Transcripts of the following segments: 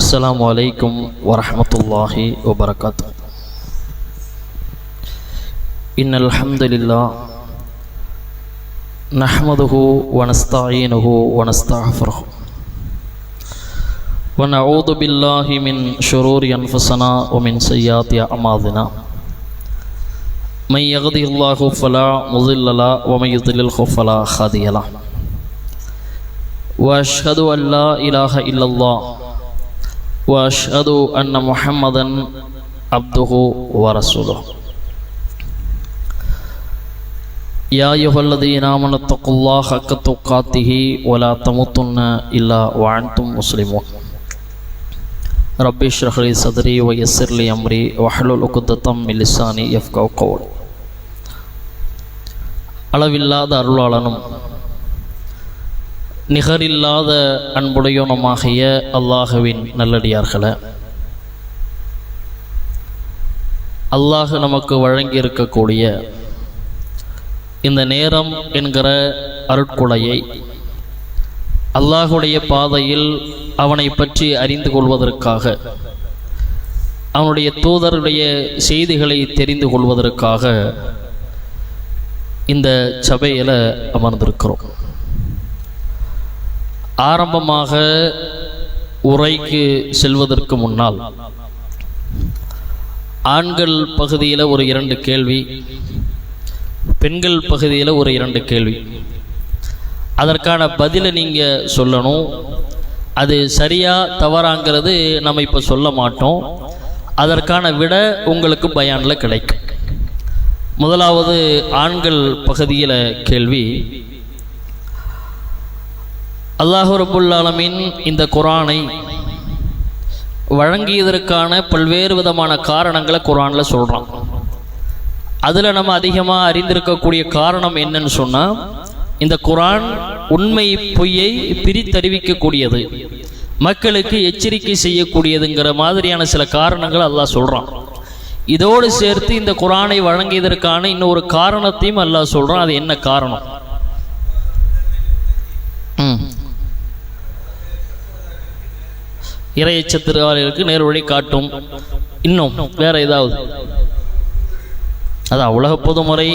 السلام عليكم ورحمة الله وبركاته. إن الحمد لله نحمده ونستعينه ونستغفره ونعوذ بالله من شرور أنفسنا ومن سيئات أعمالنا. من يهده الله فلا مضل له ومن يضلل فلا هادي له. وأشهد أن لا إله إلا الله وأشهد أن محمدا عبده ورسوله. يا أيها الذين آمنوا اتقوا الله حق تقاته ولا تموتن إلا وأنتم مسلمون. رب اشرح لي صدري ويسر لي أمري واحلل عقدة من لساني يفقهوا قولي. அளவில்லாத அருளாளனும் நிகரில்லாத அன்புடையோனுமாகிய அல்லாஹுவின் நல்லடியார்களே, அல்லாஹ் நமக்கு வழங்கியிருக்கக்கூடிய இந்த நேரம் என்கிற அருட்கொடையை அல்லாஹுடைய பாதையில் அவனை பற்றி அறிந்து கொள்வதற்காக, அவனுடைய தூதருடைய செய்திகளை தெரிந்து கொள்வதற்காக இந்த சபையில் அமர்ந்திருக்கிறோம். ஆரம்பமாக உரைக்கு செல்வதற்கு முன்னால் ஆண்கள் பகுதியில் ஒரு 2 கேள்வி, பெண்கள் பகுதியில் ஒரு 2 கேள்வி. அதற்கான பதிலை நீங்கள் சொல்லணும். அது சரியா தவறாங்கிறது நம்ம இப்போ சொல்ல மாட்டோம். அதற்கான விட உங்களுக்கு பயானில் கிடைக்கும். முதலாவது ஆண்கள் பகுதியில் கேள்வி. அல்லாஹ் ரப்புல் ஆலமீன் இந்த குர்ஆனை வழங்கியதற்கான பல்வேறு விதமான காரணங்களை குர்ஆனில் சொல்கிறான். அதில் நம்ம அதிகமாக அறிந்திருக்கக்கூடிய காரணம் என்னன்னு சொன்னால், இந்த குர்ஆன் உண்மை பொய்யை பிரித்தறிவிக்கக்கூடியது, மக்களுக்கு எச்சரிக்கை செய்யக்கூடியதுங்கிற மாதிரியான சில காரணங்கள் அல்லாஹ் சொல்கிறான். இதோடு சேர்த்து இந்த குர்ஆனை வழங்கியதற்கான இன்னொரு காரணத்தையும் அல்லாஹ் சொல்கிறான். அது என்ன காரணம்? இறையச்சத்திற்கு நேர் வழி காட்டும். இன்னும் வேற ஏதாவது? அதான் உலக பொதுமுறை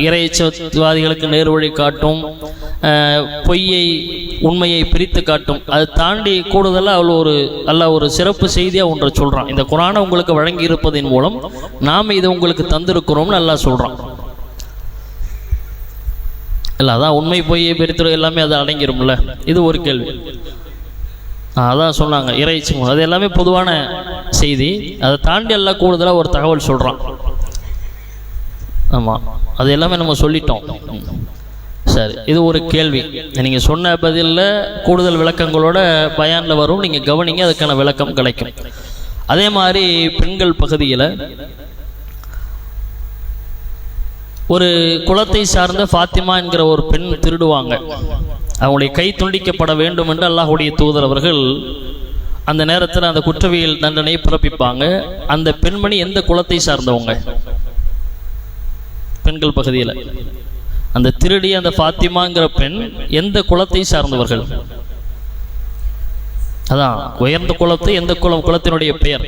இறையச்சவாதிகளுக்கு நேர் வழி காட்டும், பொய்யை உண்மையை பிரித்து காட்டும். அதை தாண்டி கூடுதலாக அல்லாஹ் ஒரு சிறப்பு செய்தியாக ஒன்றை சொல்கிறான். இந்த குர்ஆனை உங்களுக்கு வழங்கி இருப்பதன் மூலம் நாம் இதை உங்களுக்கு தந்திருக்கிறோம்னு அல்லாஹ் சொல்கிறான். இல்லை, அதான் உண்மை பொய்யை பிரித்து எல்லாமே அது அடங்கிரும்ல. இது ஒரு கேள்வி. அதான் சொன்னாங்க இறைச்சி, அது எல்லாமே பொதுவான செய்தி. அதை தாண்டி எல்லாம் கூடுதலாக ஒரு தகவல் சொல்கிறான். ஆமாம், அது எல்லாமே நம்ம சொல்லிட்டோம். சரி, இது ஒரு கேள்வி. நீங்கள் சொன்ன பதிலில் கூடுதல் விளக்கங்களோட பயானில் வரும், நீங்கள் கவனிங்க, அதுக்கான விளக்கம் கிடைக்கும். அதே மாதிரி பெண்கள் பகுதியில் ஒரு குலத்தை சார்ந்த ஃபாத்திமா என்கிற ஒரு பெண் திருடுவாங்க. அவங்களுடைய கை துண்டிக்கப்பட வேண்டும் என்று அல்லாஹுடைய தூதர் அவர்கள் அந்த நேரத்தில் அந்த குற்றவியல் தண்டனை பிறப்பிப்பாங்க. அந்த பெண்மணி எந்த குலத்தை சார்ந்தவங்க? பெண்கள் பகுதியில் அந்த திருடி அந்த ஃபாத்திமாங்கிற பெண் எந்த குலத்தை சார்ந்தவர்கள்? அதான் உயர்ந்த குலத்தை, எந்த குலத்தினுடைய பெயர்?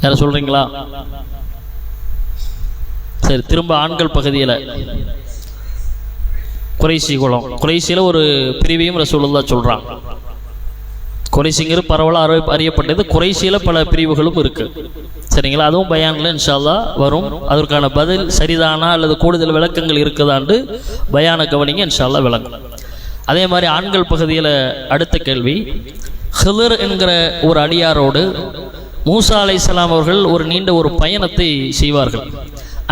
யார சொல்றீங்களா? சரி, திரும்ப ஆண்கள் பகுதியில் குறைசி குலம். குறைசியில் ஒரு பிரிவையும் ரசூலுல்லாஹ் சொல்றாங்க. குறைசிங்கிற பரவலாக அறியப்பட்டது. குறைசியில் பல பிரிவுகளும் இருக்கு. சரிங்களா? அதுவும் பயானில் இன்ஷா அல்லாஹ் வரும். அதற்கான பதில் சரிதானா அல்லது கூடுதல் விளக்கங்கள் இருக்குதாண்டு பயான கவனிங்க, இன்ஷா அல்லாஹ் விளங்கும். அதே மாதிரி ஆண்கள் பகுதியில் அடுத்த கேள்வி. ஹிதர் என்கிற ஒரு அடியாரோடு மூசா அலைஹிஸ்ஸலாம் அவர்கள் ஒரு நீண்ட ஒரு பயணத்தை செய்வார்கள்.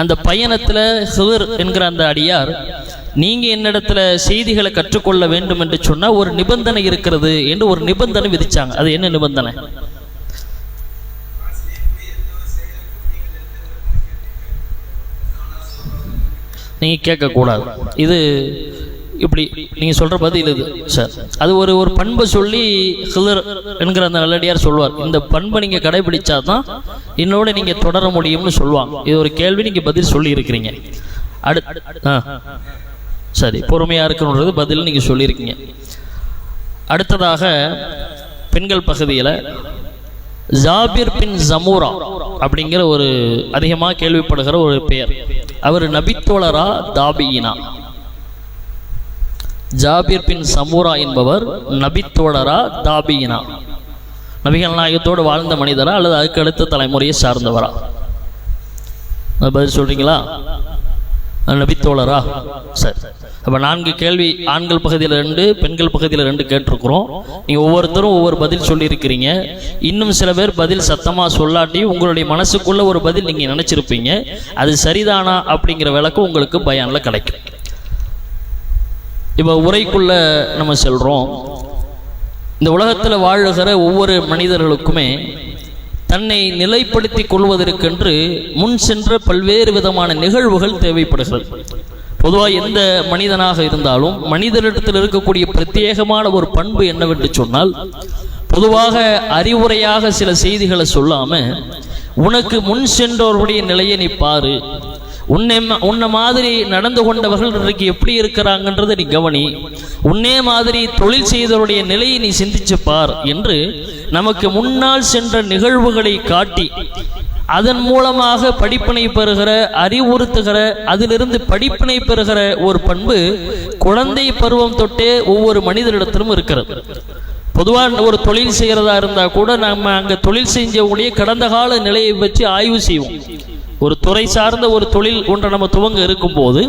அந்த பயணத்தில் ஹிதர் என்கிற அந்த அடியார், நீங்க என்னிடத்துல செய்திகளை கற்றுக்கொள்ள வேண்டும் என்று சொன்னால் ஒரு நிபந்தனை இருக்கிறது என்று ஒரு நிபந்தனை விதிச்சாங்க. அது என்ன நிபந்தனை? நீங்க கேட்கக்கூடாது. இது இப்படி நீங்கள் சொல்கிற பதில் இது சார். அது ஒரு பண்பை சொல்லி ஹிதர் என்கிற அந்த நல்லடியார் சொல்வார். இந்த பண்பை நீங்கள் கடைபிடிச்சா தான் என்னோட நீங்கள் தொடர முடியும்னு சொல்லுவாங்க. இது ஒரு கேள்வி, நீங்கள் பதில் சொல்லி இருக்கிறீங்க. சரி, பொறுமையாக இருக்கணுன்றது பதில் நீங்கள் சொல்லியிருக்கீங்க. அடுத்ததாக பெண்கள் பகுதியில் ஜாபிர் பின் ஜமூரா அப்படிங்கிற ஒரு அதிகமாக கேள்விப்படுகிற ஒரு பெயர். அவர் நபித்தோழரா தாபியினா? ஜாபிர் பின் சமூரா என்பவர் நபித்தோழரா தாபியினா? நபிகள் நாயகத்தோடு வாழ்ந்த மனிதரா அல்லது அதுக்கு அடுத்த தலைமுறையை சார்ந்தவரா? பதில் சொல்றீங்களா? நபித்தோழரா? சரி, அப்போ 4 கேள்வி ஆண்கள் பகுதியில் 2, பெண்கள் பகுதியில் 2 கேட்டிருக்கிறோம். நீங்கள் ஒவ்வொருத்தரும் ஒவ்வொரு பதில் சொல்லியிருக்கிறீங்க. இன்னும் சில பேர் பதில் சத்தமாக சொல்லாட்டி உங்களுடைய மனசுக்குள்ள ஒரு பதில் நீங்கள் நினச்சிருப்பீங்க. அது சரிதானா அப்படிங்கிற விளக்கம் உங்களுக்கு பயானில் கிடைக்கும். இப்போ உரைக்குள்ள நம்ம சொல்கிறோம். இந்த உலகத்தில் வாழுகிற ஒவ்வொரு மனிதர்களுக்குமே தன்னை நிலைப்படுத்தி கொள்வதற்கென்று முன் சென்ற பல்வேறு விதமான நிகழ்வுகள் தேவைப்படுகிறது. பொதுவாக எந்த மனிதனாக இருந்தாலும் மனிதனிடத்தில் இருக்கக்கூடிய பிரத்யேகமான ஒரு பண்பு என்னவென்று சொன்னால், பொதுவாக அறிவுரையாக சில செய்திகளை சொல்லாம உனக்கு முன் சென்றவருடைய நிலையை நீ பாரு, உன்னை மாதிரி நடந்து கொண்டவர்கள் இன்றைக்கு எப்படி இருக்கிறாங்கன்றதை நீ கவனி, உன்னே மாதிரி தொழில் செய்தவருடைய நிலையை நீ சிந்திச்சு பார் என்று நமக்கு முன்னால் சென்ற நிகழ்வுகளை காட்டி அதன் மூலமாக படிப்பினை பெறுகிற, அறிவுறுத்துகிற, அதிலிருந்து படிப்பினை பெறுகிற ஒரு பண்பு குழந்தை பருவம் தொட்டே ஒவ்வொரு மனிதரிடத்திலும் இருக்கிறது. பொதுவாக ஒரு தொழில் செய்கிறதா இருந்தால் கூட நம்ம அங்கே தொழில் செஞ்சவுடைய கடந்த கால நிலையை வச்சு ஆய்வு செய்வோம். ஒரு துறை சார்ந்த ஒரு தொழில் ஒன்றை நம்ம துவங்க இருக்கும்போது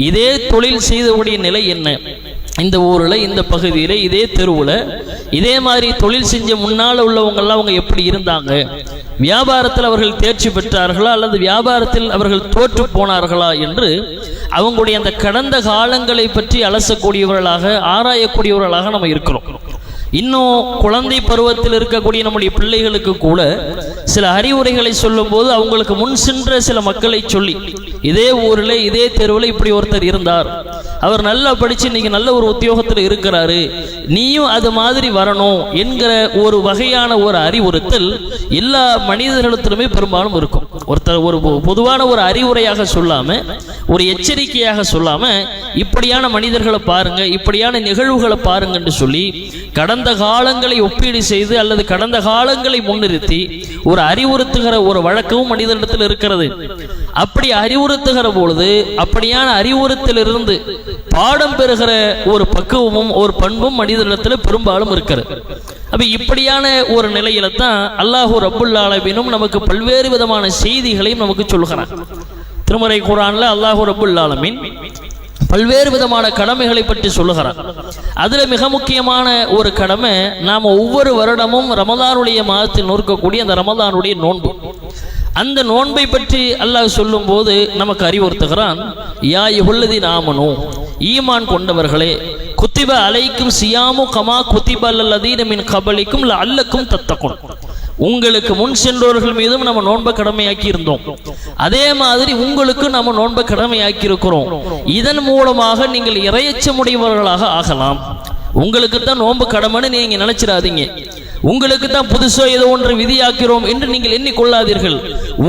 இதே தொழில் செய்தவுடைய நிலை என்ன, இந்த ஊரில், இந்த பகுதியில், இதே தெருவில் இதே மாதிரி தொழில் செஞ்ச முன்னால் உள்ளவங்கெல்லாம் அவங்க எப்படி இருந்தாங்க, வியாபாரத்தில் அவர்கள் தேர்ச்சி பெற்றார்களா அல்லது வியாபாரத்தில் அவர்கள் தோற்று போனார்களா என்று அவங்களுடைய அந்த கடந்த காலங்களை பற்றி அலசக்கூடியவர்களாக, ஆராயக்கூடியவர்களாக நம்ம இருக்கிறோம். இன்னும் குழந்தை பருவத்தில் இருக்கக்கூடிய நம்முடைய பிள்ளைகளுக்கு கூட சில அறிவுரைகளை சொல்லும் போது அவங்களுக்கு முன் சென்ற சில மக்களை சொல்லி, இதே ஊரில், இதே தெருவில் இப்படி ஒருத்தர் இருந்தார், அவர் நல்லா படிச்சு இன்னைக்கு நல்ல ஒரு உத்தியோகத்தில் இருக்கிறாரு, நீயும் அது மாதிரி வரணும் என்கிற ஒரு வகையான ஒரு அறிவுறுத்தல் எல்லா மனிதர்களிடத்திலுமே பெரும்பாலும் இருக்கும். ஒருத்தர் ஒரு பொதுவான ஒரு அறிவுரையாக சொல்லாம, ஒரு எச்சரிக்கையாக சொல்லாம, இப்படியான மனிதர்களை பாருங்க, இப்படியான நிகழ்வுகளை பாருங்க என்று சொல்லி கடந்த காலங்களை ஒப்பீடு செய்து அல்லது கடந்த காலங்களை முன்னிறுத்தி ஒரு அறிவுறுத்துகிற ஒரு வழக்கமும் மனிதனிடத்தில் இருக்கிறது. அப்படி அறிவுறுத்துகிற பொழுது அப்படியான அறிவுறுத்திலிருந்து பாடம் பெறுகிற ஒரு பக்குவமும் ஒரு பண்பும் மனிதனிடத்தில் பெரும்பாலும் இருக்கிறது. அப்ப இப்படியான ஒரு நிலையில தான் அல்லாஹு ரப்புல் ஆலமீனும் நமக்கு பல்வேறு விதமான செய்திகளையும் நமக்கு சொல்கிறான். திருமறை குர்ஆன்ல அல்லாஹு ரப்புல் ஆலமீன் பல்வேறு விதமான கடமைகளை பற்றி சொல்லுகிறார். அதுல மிக முக்கியமான ஒரு கடமை, நாம் ஒவ்வொரு வருடமும் ரமலானுடைய மாதத்தில் நோக்கக்கூடிய அந்த ரமலானுடைய நோன்பு. அந்த நோன்பை பற்றி அல்லாஹ் சொல்லும் போது நமக்கு அறிவுறுத்துகிறான். யா அய்யுஹல்லதீன ஆமனூ, ஈமான் கொண்டவர்களே, குத்திப அலைக்கும் சியாமு கமா குத்திப அல்லதீன மின் கபலிக்கும் லஅல்லக்கும் தத்தகுன், உங்களுக்கு முன் சென்றவர்கள் மீதும் நம்ம நோன்பை கடமையாக்கி இருந்தோம், அதே மாதிரி உங்களுக்கு நம்ம நோன்பை கடமையாக்கி இருக்கிறோம். இதன் மூலமாக நீங்கள் இறையச்சமுடையவர்களாக ஆகலாம். உங்களுக்கு தான் நோன்பு கடமைன்னு நீங்க நினைச்சிடாதீங்க, உங்களுக்கு தான் புதுசோ ஏதோ ஒன்று விதியாக்கிறோம் என்று நீங்கள் எண்ணிக்கொள்ளாதீர்கள்.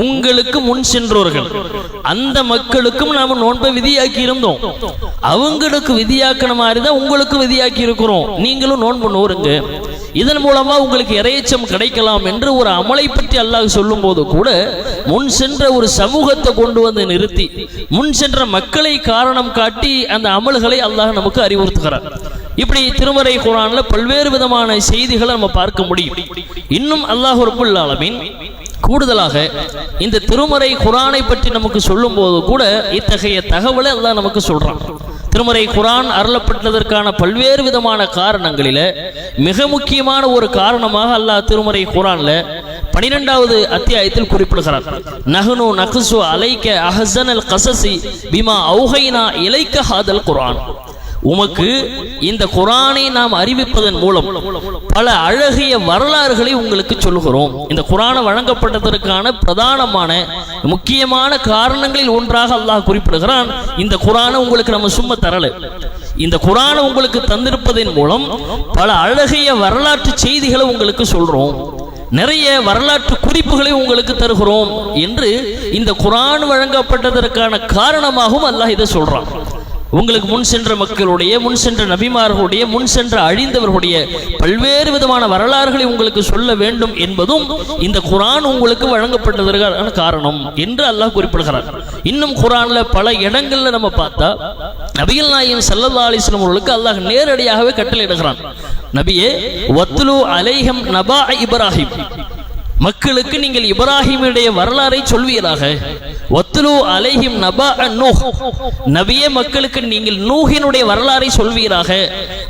உங்களுக்கு முன் சென்றவர்கள் அந்த மக்களுக்கும் நாம நோன்பை விதியாக்கி இருந்தோம், அவங்களுக்கு விதியாக்கின மாதிரி தான் உங்களுக்கு விதியாக்கி இருக்கிறோம், நீங்களும் நோன்பு நோருங்க, இதன் மூலமா உங்களுக்கு இறையச்சம் கிடைக்கலாம் என்று ஒரு அமலை பற்றி அல்லாஹ் சொல்லும் போது கூட முன் சென்ற ஒரு சமூகத்தை கொண்டு வந்து நிறுத்தி முன் சென்ற மக்களை காரணம் காட்டி அந்த அமல்களை அல்லாஹ் நமக்கு அறிவுறுத்துகிறார். இப்படி திருமறை குர்ஆன்ல பல்வேறு விதமான செய்திகளை நம்ம பார்க்க முடியும். இன்னும் அல்லாஹ் ரப்புல் ஆலமீன் கூடுதலாக இந்த திருமறை குர்ஆனை பற்றி நமக்கு சொல்லும் போது கூட இத்தகைய தகவலை அல்லாஹ் நமக்கு சொல்றான். திருமறை குர்ஆன் அருளப்பட்டதற்கான பல்வேறு விதமான காரணங்களில மிக முக்கியமான ஒரு காரணமாக அல்லாஹ் திருமறை குர்ஆன்ல 12வது அத்தியாயத்தில் குறிப்பிடுகிறார். நஹ்னு நக்ஸு அலைக அஹ்ஸனல் கஸஸி பிமா அவ்ஹைனா இலைக ஹாதல் குர்ஆன், உமக்கு இந்த குர்ஆனை நாம் அறிவிப்பதன் மூலம் பல அழகிய வரலாறுகளை உங்களுக்கு சொல்லுகிறோம். இந்த குர்ஆன் வழங்கப்பட்டதற்கான பிரதானமான முக்கியமான காரணங்களில் ஒன்றாக அல்லாஹ் குறிப்பிடுகிறான். இந்த குர்ஆனை உங்களுக்கு நம்ம சும்மா தரல, இந்த குர்ஆனை உங்களுக்கு தந்திருப்பதன் மூலம் பல அழகிய வரலாற்று செய்திகளை உங்களுக்கு சொல்றோம், நிறைய வரலாற்று குறிப்புகளை உங்களுக்கு தருகிறோம் என்று இந்த குர்ஆன் வழங்கப்பட்டதற்கான காரணமாகவும் அல்லாஹ் இதை சொல்றான். உங்களுக்கு முன் சென்ற மக்களுடைய, முன் சென்ற நபிமார்களுடைய, முன் சென்ற அழிந்தவர்களுடைய பல்வேறு விதமான வரலாறுகளை உங்களுக்கு சொல்ல வேண்டும் என்பதும் இந்த குர்ஆன் உங்களுக்கு வழங்கப்பட்டதற்கான காரணம் என்று அல்லாஹ் குறிப்பிடுகிறார். இன்னும் குர்ஆன்ல பல இடங்கள்ல நம்ம பார்த்தா நபிகள் நாயகம் ஸல்லல்லாஹு அலைஹி வஸல்லம் அவர்களுக்கு அல்லாஹ் நேரடியாகவே கட்டளையிடுகிறான். நபியே வத்லு அலைஹிம் நபா இப்ராஹிம், மக்களுக்கு நீங்கள் இப்ராஹிமுடைய வரலாறை சொல்வீராக. வத்லு அலைஹிம் நபா நூஹ், நபியே மக்களுக்கு நீங்கள் நூஹினுடைய வரலாறை சொல்வீராக.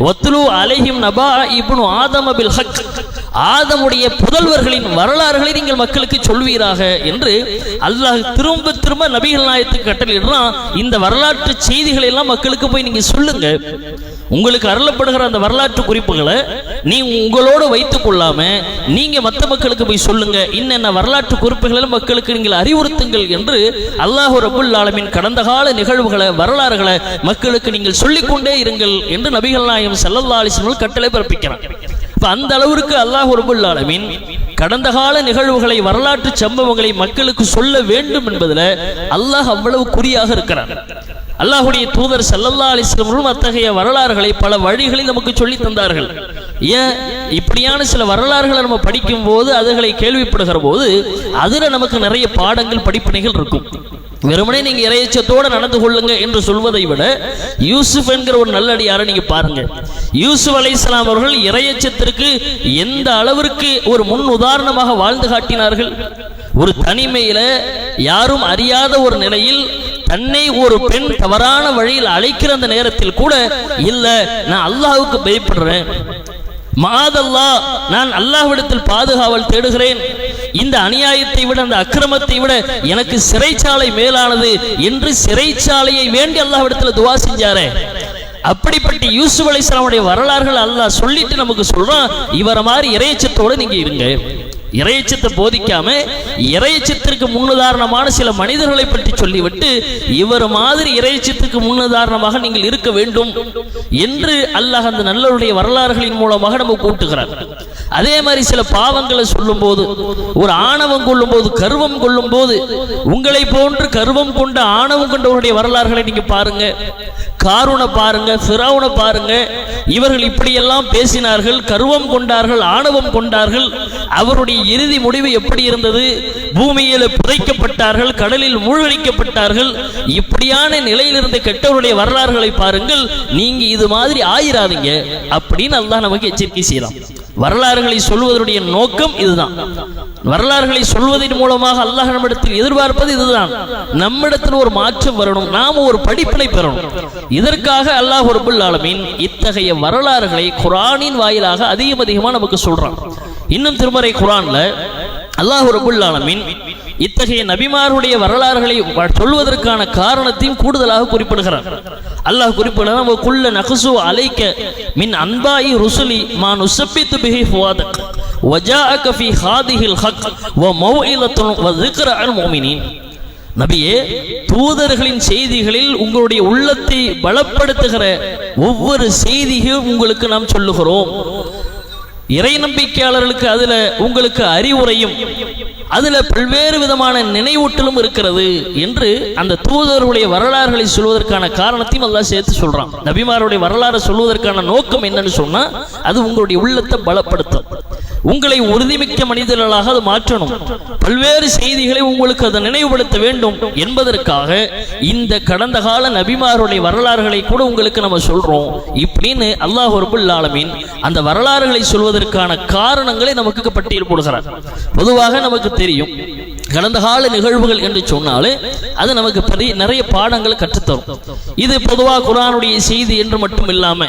வத்லு அலைஹிம் நபா இப்னு ஆதம் பில் ஹக், ஆதமுடைய புதல்வர்களின் வரலாறுகளை நீங்கள் மக்களுக்கு சொல்வீராக என்று அல்லாஹ் திரும்ப திரும்ப நபிகள் நாயகத்துக்கு கட்டளையிடுறான். இந்த வரலாற்று செய்திகளை எல்லாம் மக்களுக்கு போய் நீங்க சொல்லுங்க. உங்களுக்கு அருளப்படுகிற அந்த வரலாற்று குறிப்புகளை நீ உங்களோடு வைத்துக் கொள்ளாம நீங்க மற்ற மக்களுக்கு போய் சொல்லுங்க. இன்னென்ன வரலாற்று குறிப்புகளை மக்களுக்கு நீங்கள் அறிவுறுத்துங்கள் என்று அல்லாஹ் ரப்புல் ஆலமீன் கடந்த கால நிகழ்வுகளை, வரலாறுகளை மக்களுக்கு நீங்கள் சொல்லிக்கொண்டே இருங்கள் என்று நபிகள் நாயகம் ஸல்லல்லாஹு அலைஹி வஸல்லம் கட்டளை பிறப்பிக்கிறான். அந்த அளவிற்கு அல்லாஹ் ரப்புல் ஆலமீன் கடந்த கால நிகழ்வுகளை, வரலாற்று சம்பவங்களை மக்களுக்கு சொல்ல வேண்டும் என்பதில் அல்லாஹ் அவ்வளவு குறியாக இருக்கிறார். அல்லாஹுடைய தூதர் ஸல்லல்லாஹு அலைஹி வஸல்லம் அத்தகைய வரலாறுகளை பல வழிகளில் நமக்கு சொல்லி தந்தார்கள். ஏன் இப்படியான சில வரலாறுகளை நம்ம படிக்கும் போது, அதுகளை கேள்விப்படுகிற போது அதுல நமக்கு நிறைய பாடங்கள், படிப்பினைகள் இருக்கும். வெறுமனே நீங்க இறையச்சத்தோடு நடந்து கொள்ளுங்க என்று சொல்வதை விட யூசுப் என்கிற ஒரு நல்லடியாரை நீங்க பாருங்க. யூசுப் அலைஹிஸ்ஸலாம் அவர்கள் இறையச்சத்திற்கு எந்த அளவிற்கு ஒரு முன் உதாரணமாக வாழ்ந்து காட்டினார்கள். ஒரு தனிமையில யாரும் அறியாத ஒரு நிலையில் தன்னை ஒரு பெண் தவறான வழியில் அழைக்கிற அந்த நேரத்தில் கூட, இல்ல நான் அல்லாஹ்வுக்கு பயப்படுறேன், மாதல்லா நான் அல்லாஹ்விடத்தில் பாதுகாவல் தேடுகிறேன், இந்த அநியாயத்தை விட, அந்த அக்கிரமத்தை விட எனக்கு சிறைச்சாலை மேலானது என்று சிறைச்சாலையை வேண்டி அல்லாஹ்விடத்தில் துஆ செஞ்சாரே. அப்படிப்பட்ட யூசுப் அலைஹிஸ்ஸலாமுடைய வரலாறுகள் அல்லாஹ் சொல்லிட்டு நமக்கு சொல்றான், இவர மாதிரி இறையச்சத்தோடு நீங்க இருங்க. இறையச்சத்தை போதிக்காம இறையச்சத்திற்கு முன்னுதாரணமான சில மனிதர்களை பற்றி சொல்லிவிட்டு இவர் மாதிரி இறையச்சத்துக்கு முன்னுதாரணமாக நீங்கள் இருக்க வேண்டும் என்று அல்லாஹ் அந்த நல்லவருடைய வரலாறுகளின் மூலமாக நம்ம கூட்டுகிறார். அதே மாதிரி சில பாவங்களை சொல்லும் போது, ஒரு ஆணவம் கொள்ளும் போது, கர்வம் கொள்ளும் போது, உங்களை போன்று கர்வம் கொண்ட ஆணவம் கொண்டவருடைய வரலாறுகளை நீங்க பாருங்க. காரூனை பாருங்க, ஃபிரௌனை பாருங்க. இவர்கள் இப்படியெல்லாம் பேசினார்கள், கர்வம் கொண்டார்கள், ஆணவம் கொண்டார்கள். அவருடைய இறுதி முடிவு எப்படி இருந்தது? பூமியில் புதைக்கப்பட்டார்கள், கடலில் மூழ்கடிக்கப்பட்டார்கள். இப்படியான நிலையில் இருந்த கெட்டவருடைய வரலாறுகளை பாருங்கள். நீங்க இது மாதிரி ஆயிராதீங்க அப்படின்னு அல்லாஹ் நமக்கு எச்சரிக்கை செய்யலாம். வரலாறுகளை சொல்வதனுடைய நோக்கம் இதுதான். வரலாறுகளை சொல்வதன் மூலமாக அல்லாஹ் நம்மிடத்தில் எதிர்பார்ப்பது இதுதான். நம்மிடத்தில் ஒரு மாற்றம் வரணும், நாம ஒரு படிப்பினை பெறணும். இதற்காக அல்லாஹ் ரப்புல் ஆலமீன் இத்தகைய வரலாறுகளை குர்ஆனின் வாயிலாக அதிகமாக நமக்கு சொல்றான். இன்னும் திருமறை குர்ஆன்ல அல்லாஹ் ரப்புல் ஆலமீன் இத்தகைய நபிமாருடைய வரலாறுகளை சொல்வதற்கான காரணத்தையும் கூடுதலாக குறிப்பிடுகிறார். அல்லாஹ் குறிப்பிடுகிறார், குல்ல நக்ஸு அலைக மின் அன்பாஇ ருசுலி மா நுஸப்பித்து பிஹி ஃபுவாதக் வஜாஅக ஃபீ ஹாதிஹில் ஹக் வ மௌஇலத்துன் வ ذிக்ர அல் முஃமினீன். நபியே, தூதர்களின் செய்திகளில் உங்களுடைய உள்ளத்தை பலப்படுத்துகிற ஒவ்வொரு செய்தியும் உங்களுக்கு நாம் சொல்லுகிறோம். இறை நம்பிக்கையாளர்களுக்கு அதுல உங்களுக்கு அறிவுரையும், அதுல பல்வேறு விதமான நினைவூட்டலும் இருக்கிறது என்று அந்த தூதருடைய வரலாறுகளை சொல்வதற்கான காரணத்தையும் அல்லாஹ் சேர்த்து சொல்றான். நபிமாருடைய வரலாறு சொல்வதற்கான நோக்கம் என்னன்னு சொன்னா, அது உங்களுடைய உள்ளத்தை பலப்படுத்தும், உங்களை உறுதிமிக்க மனிதர்களாக அது மாற்றணும், பல்வேறு செய்திகளை உங்களுக்கு அதை நினைவுபடுத்த வேண்டும் என்பதற்காக இந்த கடந்த கால நபிமாருடைய வரலாறுகளை கூட உங்களுக்கு நம்ம சொல்றோம் இப்படின்னு அல்லாஹ் ரப்புல் ஆலமீன் அந்த வரலாறுகளை சொல்வதற்கான காரணங்களை நமக்கு பட்டியல் போடுகிறார். பொதுவாக நமக்கு தெரியும், கடந்த கால நிகழ்வுகள் என்று சொன்னாலே அது நமக்கு நிறைய பாடங்களை கற்றுத்தரும். இது பொதுவாக குர்ஆனுடைய செய்தி என்று மட்டும் இல்லாம,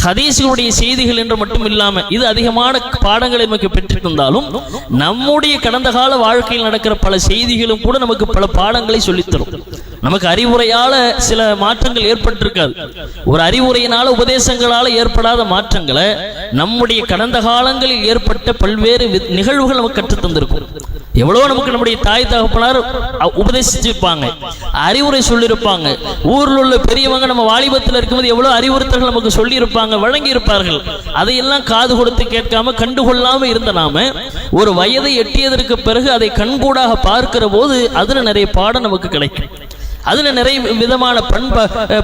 ஹதீஸுடைய செய்திகள் என்று மட்டும் இல்லாம, இது அதிகமான பாடங்களை நமக்கு பெற்றுத் தந்தாலும் நம்முடைய கடந்த கால வாழ்க்கையில் நடக்கிற பல செய்திகளும் கூட நமக்கு பல பாடங்களை சொல்லித்தரும். நமக்கு அறிவுரையால சில மாற்றங்கள் ஏற்பட்டிருக்காது. ஒரு அறிவுரையினால, உபதேசங்களால ஏற்படாத மாற்றங்களை நம்முடைய கடந்த காலங்களில் ஏற்பட்ட பல்வேறு நிகழ்வுகள் நமக்கு கற்றுத் தந்திருக்கும். எவ்வளோ நமக்கு நம்முடைய தாய் தகப்பனார் உபதேசிச்சிருப்பாங்க, அறிவுரை சொல்லியிருப்பாங்க. ஊரில் உள்ள பெரியவங்க நம்ம வாலிபத்தில் இருக்கும்போது எவ்வளோ அறிவுறுத்தல்கள் நமக்கு சொல்லி இருப்பாங்க, வழங்கி இருப்பார்கள். அதையெல்லாம் காது கொடுத்து கேட்காம, கண்டுகொள்ளாம இருந்த நாம ஒரு வயதை எட்டியதற்கு பிறகு அதை கண்கூடாக பார்க்கிற போது அதுல நிறைய பாடம் நமக்கு கிடைக்கும். அதுல நிறைய விதமான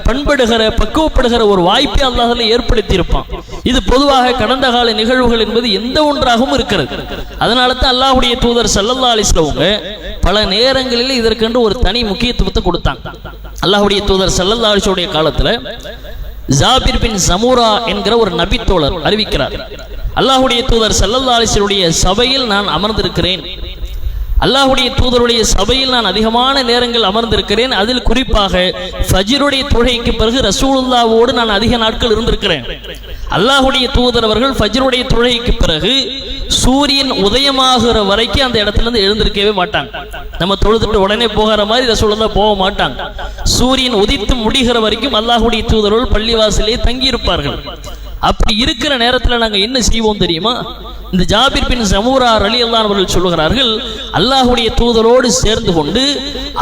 பண்படுகிற பக்குவப்படுகிற ஒரு வாய்ப்பை அல்லாஹ் ஏற்படுத்தி இருப்பான். இது பொதுவாக கடந்த கால நிகழ்வுகள் என்பது எந்த ஒன்றாகவும் இருக்கிறது. அதனால தான் அல்லாஹ்வுடைய தூதர் ஸல்லல்லாஹு அலைஹி வஸல்லம் பல நேரங்களில் இதற்கென்று ஒரு தனி முக்கியத்துவத்தை கொடுத்தாங்க. அல்லாஹ்வுடைய தூதர் ஸல்லல்லாஹு அலைஹி வஸல்லம் காலத்துல ஜாபிர் பின் சமூரா என்கிற ஒரு நபித்தோழர் அறிவிக்கிறார், அல்லாஹ்வுடைய தூதர் ஸல்லல்லாஹு அலைஹி வஸல்லம் சபையில் நான் அமர்ந்திருக்கிறேன். அல்லாஹ்வுடைய தூதருடைய சபையில் நான் அதிகமான நேரங்கள் அமர்ந்திருக்கிறேன். அதில் குறிப்பாக ஃபஜ்ருடைய தொழுகைக்கு பிறகு ரசூலுல்லாஹ்வோடு நான் அதிக நாட்கள் இருந்திருக்கிறேன். அல்லாஹ்வுடைய தூதர் அவர்கள் ஃபஜ்ருடைய தொழுகைக்கு பிறகு சூரியன் உதயமாகிற வரைக்கும் அந்த இடத்துல இருந்து எழுந்திருக்கவே மாட்டாங்க. நம்ம தொழுதுட்டு உடனே போகிற மாதிரி ரசூலுல்லாஹ் போக மாட்டாங்க. சூரியன் உதித்து முடிகிற வரைக்கும் அல்லாஹ்வுடைய தூதர்கள் பள்ளிவாசலே தங்கி இருப்பார்கள். அப்படி இருக்கிற நேரத்தில் நாங்கள் என்ன செய்வோம் தெரியுமா? இந்த ஜாபிர் பின் சமூரா ரலியல்லாஹு அவர்கள் சொல்லுகிறார்கள், அல்லாஹ்வுடைய தூதரோடு சேர்ந்து கொண்டு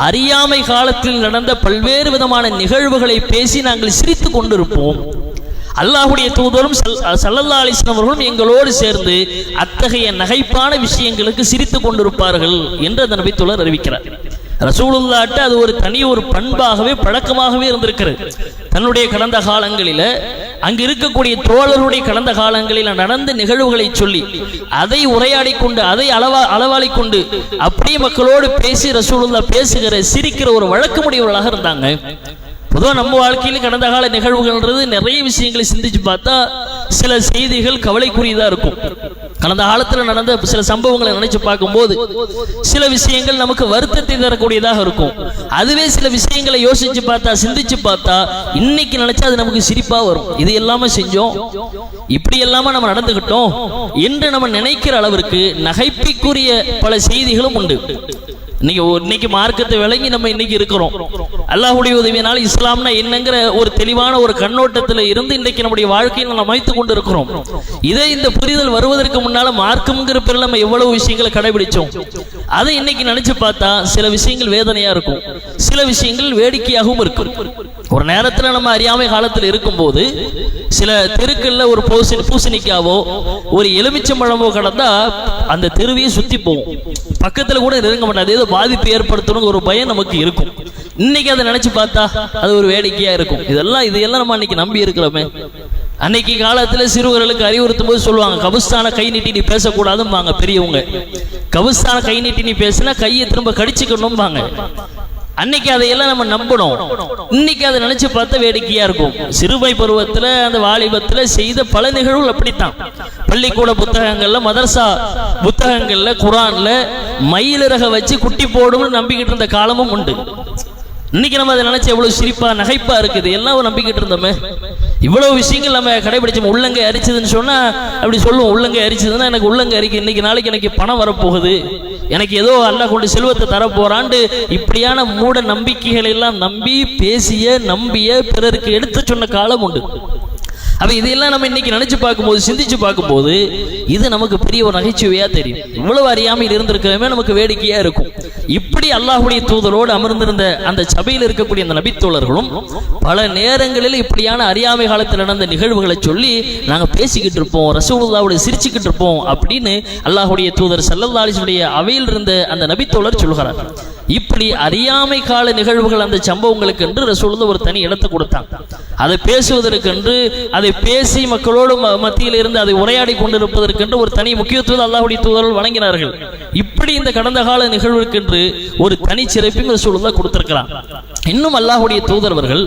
அறியாமை காலத்தில் நடந்த பல்வேறு விதமான நிகழ்வுகளை பேசி நாங்கள் சிரித்து கொண்டிருப்போம். அல்லாஹ்வுடைய தூதரும் ஸல்லல்லாஹு அலைஹி வஸல்லம் அவர்களும் எங்களோடு சேர்ந்து அத்தகைய நகைப்பான விஷயங்களுக்கு சிரித்து கொண்டிருப்பார்கள் என்று அந்த நபித்தோழர் அறிவிக்கிறார். ரசூலுல்லாஹ்ட்ட அது ஒரு தனி ஒரு பண்பாகவே பழக்கமாகவே இருந்திருக்கிறது. தன்னுடைய கடந்த காலங்களில அங்கு இருக்கக்கூடிய தோழருடைய கடந்த காலங்களில் நடந்த நிகழ்வுகளை சொல்லி அதை உரையாடி கொண்டு அதை அளவாளி கொண்டு அப்படியே மக்களோடு பேசி ரசூலுல்லாஹ் பேசுகிற சிரிக்கிற ஒரு வழக்கமுடையவர்களாக இருந்தாங்க. பொதுவாக நம்ம வாழ்க்கையில் கடந்த கால நிகழ்வுகள்ன்றது நிறைய விஷயங்களை சிந்திச்சு பார்த்தா சில செய்திகள் கவலைக்குரியதாக இருக்கும். கடந்த காலத்தில் நடந்த சில சம்பவங்களை நினைச்சு பார்க்கும்போது சில விஷயங்கள் நமக்கு வருத்தத்தை தரக்கூடியதாக இருக்கும். அதுவே சில விஷயங்களை யோசிச்சு பார்த்தா சிந்திச்சு பார்த்தா இன்னைக்கு நினைச்சா அது நமக்கு சிரிப்பா வரும். இது எல்லாமே செஞ்சோம், இப்படி எல்லாமே நம்ம நடந்துகிட்டோம் என்று நம்ம நினைக்கிற அளவிற்கு நகைப்பிற்குரிய பல செய்திகளும் உண்டு. இன்னைக்கு மார்க்கத்தை விளங்கி நம்ம இன்னைக்கு இருக்கிறோம். அல்லாஹ்வுடைய உதவியினால் இஸ்லாம்னா என்னங்கிற ஒரு தெளிவான ஒரு கண்ணோட்டத்தில் இருந்து இன்னைக்கு நம்முடைய வாழ்க்கையை நம்ம அமைத்துக் கொண்டு இருக்கிறோம். இதை இந்த புரிதல் வருவதற்கு முன்னால மார்க்கம்ங்கிற பேரில் நம்ம எவ்வளவு விஷயங்களை கடைபிடிச்சோம். அதை இன்னைக்கு நினைச்சு பார்த்தா சில விஷயங்கள் வேதனையா இருக்கும், சில விஷயங்கள் வேடிக்கையாகவும் இருக்கும். ஒரு நேரத்தில் நம்ம அறியாமை காலத்தில் இருக்கும்போது சில தெருக்கள்ல ஒரு பூசணிக்காவோ ஒரு எலுமிச்சம்பழமோ கடந்தா அந்த தெருவையே சுத்தி போகும், பக்கத்துல கூட நெருங்க மாட்டாது, ஏதோ பாதிப்பு ஏற்படுத்தணும் ஒரு பயம் நமக்கு இருக்கும். இன்னைக்கு அதை நினைச்சு பார்த்தா அது ஒரு வேடிக்கையா இருக்கும். இதையெல்லாம் நம்ம அன்னைக்கு நம்பி இருக்கிறோமே. அன்னைக்கு காலத்துல சிறுவர்களுக்கு அறிவுறுத்தும் போது சொல்லுவாங்க, கபுஸ்தான கை நீட்டி நீ பேசக்கூடாதும்பாங்க பெரியவங்க. கபுஸ்தான கை நீட்டி நீ பேசினா கையை திரும்ப கடிச்சுக்கணும்பாங்க. அன்னைக்கு அதையெல்லாம் நம்ம நம்பணும். இன்னைக்கு அதை நினைச்சு பார்த்த வேடிக்கையா இருக்கும். சிறுமை பருவத்துல அந்த வாலிபத்துல செய்த பல நிகழ்வுகள் அப்படித்தான். பள்ளிக்கூட புத்தகங்கள்ல மதரசா புத்தகங்கள்ல குரான்ல மயிலிறக வச்சு குட்டி போடும் நம்பிக்கிட்டு இருந்த காலமும் உண்டு. இன்னைக்கு நம்ம அதை நினைச்சு எவ்வளவு சிரிப்பா நகைப்பா இருக்குது. எல்லாம் நம்பிக்கிட்டு இருந்தோமே, இவ்வளவு விஷயங்கள் நம்ம கடைபிடிச்சோம். உள்ளங்கை அரிச்சதுன்னு சொன்னா அப்படி சொல்லுவோம், உள்ளங்கை அரிச்சதுன்னா எனக்கு உள்ளங்கை அரிக்கு, இன்னைக்கு நாளைக்கு எனக்கு பணம் வரப்போகுது, எனக்கு ஏதோ அல்லாஹ் கொண்டு செல்வத்தை தரப்போறாண்டு இப்படியான மூட நம்பிக்கைகள் எல்லாம் நம்பி பேசிய நம்பிய பிறருக்கு எடுத்து சொன்ன காலம் உண்டு. அப்ப இதையெல்லாம் நம்ம இன்னைக்கு நினைச்சு பார்க்கும்போது சிந்திச்சு பார்க்கும்போது இது நமக்கு பெரிய ஒரு நகைச்சுவையா தெரியும். இவ்வளவு அறியாமையில் இருந்திருக்கவே நமக்கு வேடிக்கையா இருக்கும். இப்படி அல்லாஹ்வுடைய தூதரோடு அமர்ந்திருந்த அந்த சபையில் இருக்கக்கூடிய அந்த நபித்தோழர்களும் பல நேரங்களில் இப்படியான அறியாமை காலத்தில் நடந்த நிகழ்வுகளை சொல்லி நாங்க பேசிக்கிட்டு இருப்போம், ரசூலுல்லாஹ்வோட சிரிச்சுக்கிட்டு இருப்போம் அப்படின்னு அல்லாஹ்வுடைய தூதர் ஸல்லல்லாஹு அலைஹி வஸல்லம் அவையில் இருந்த அந்த நபித்தோழர் சொல்கிறார். இப்படி அறியாமை கால நிகழ்வுகள் அந்த சம்பவங்களுக்கு என்று ரசூலுல்லாஹ் ஒரு தனி இடத்தை கொடுத்தாங்க. அதை பேசுவதற்கென்று அதை பேசி மக்களோடு மத்தியில் இருந்து அதை உரையாடி கொண்டிருப்பதற்கென்று ஒரு தனி முக்கியத்துவம் அல்லாஹ்வுடைய தூதர்கள் வழங்கினார்கள். இப்படி இந்த கடந்த கால நிகழ்வுக்கென்று ஒரு தனி சிறப்பையும் ரசூலுல்லாஹ் கொடுத்திருக்கிறார். இன்னும் அல்லாஹ்வுடைய தூதரவர்கள்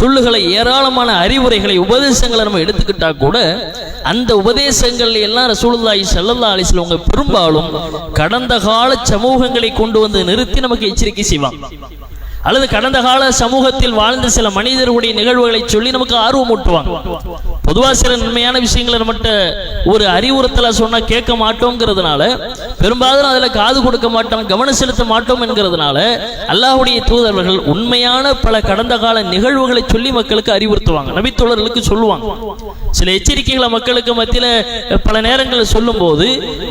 சொல்லுகளை ஏராளமான அறிவுரைகளை உபதேசங்களை நம்ம எடுத்துக்கிட்டா கூட அந்த உபதேசங்கள் எல்லாம் ரசூலுல்லாஹி ஸல்லல்லாஹு அலைஹி வஸல்லம் பெரும்பாலும் கடந்த கால சமூகங்களை கொண்டு வந்து நிறுத்தி நமக்கு எச்சரிக்கை செய்வாங்க, அல்லது கடந்த கால சமூகத்தில் வாழ்ந்த சில மனிதர்களுடைய நிகழ்வுகளை சொல்லி நமக்கு ஆர்வம் ஊட்டுவாங்க. பொதுவாக சில நன்மையான விஷயங்களை நம்மகிட்ட ஒரு அறிவுறுத்தலை சொன்னா கேட்க மாட்டோங்கிறதுனால பெரும்பாலும் அதுல காது கொடுக்க மாட்டோம், கவனம் செலுத்த மாட்டோம் என்கிறதுனால அல்லாஹ்வுடைய தூதர்கள் உண்மையான பல கடந்த கால நிகழ்வுகளை சொல்லி மக்களுக்கு அறிவுறுத்துவாங்க, நபித்தோழர்களுக்கு சொல்லுவாங்க. சில எச்சரிக்கைகளை மக்களுக்கு மத்தியில பல நேரங்களில் சொல்லும் போது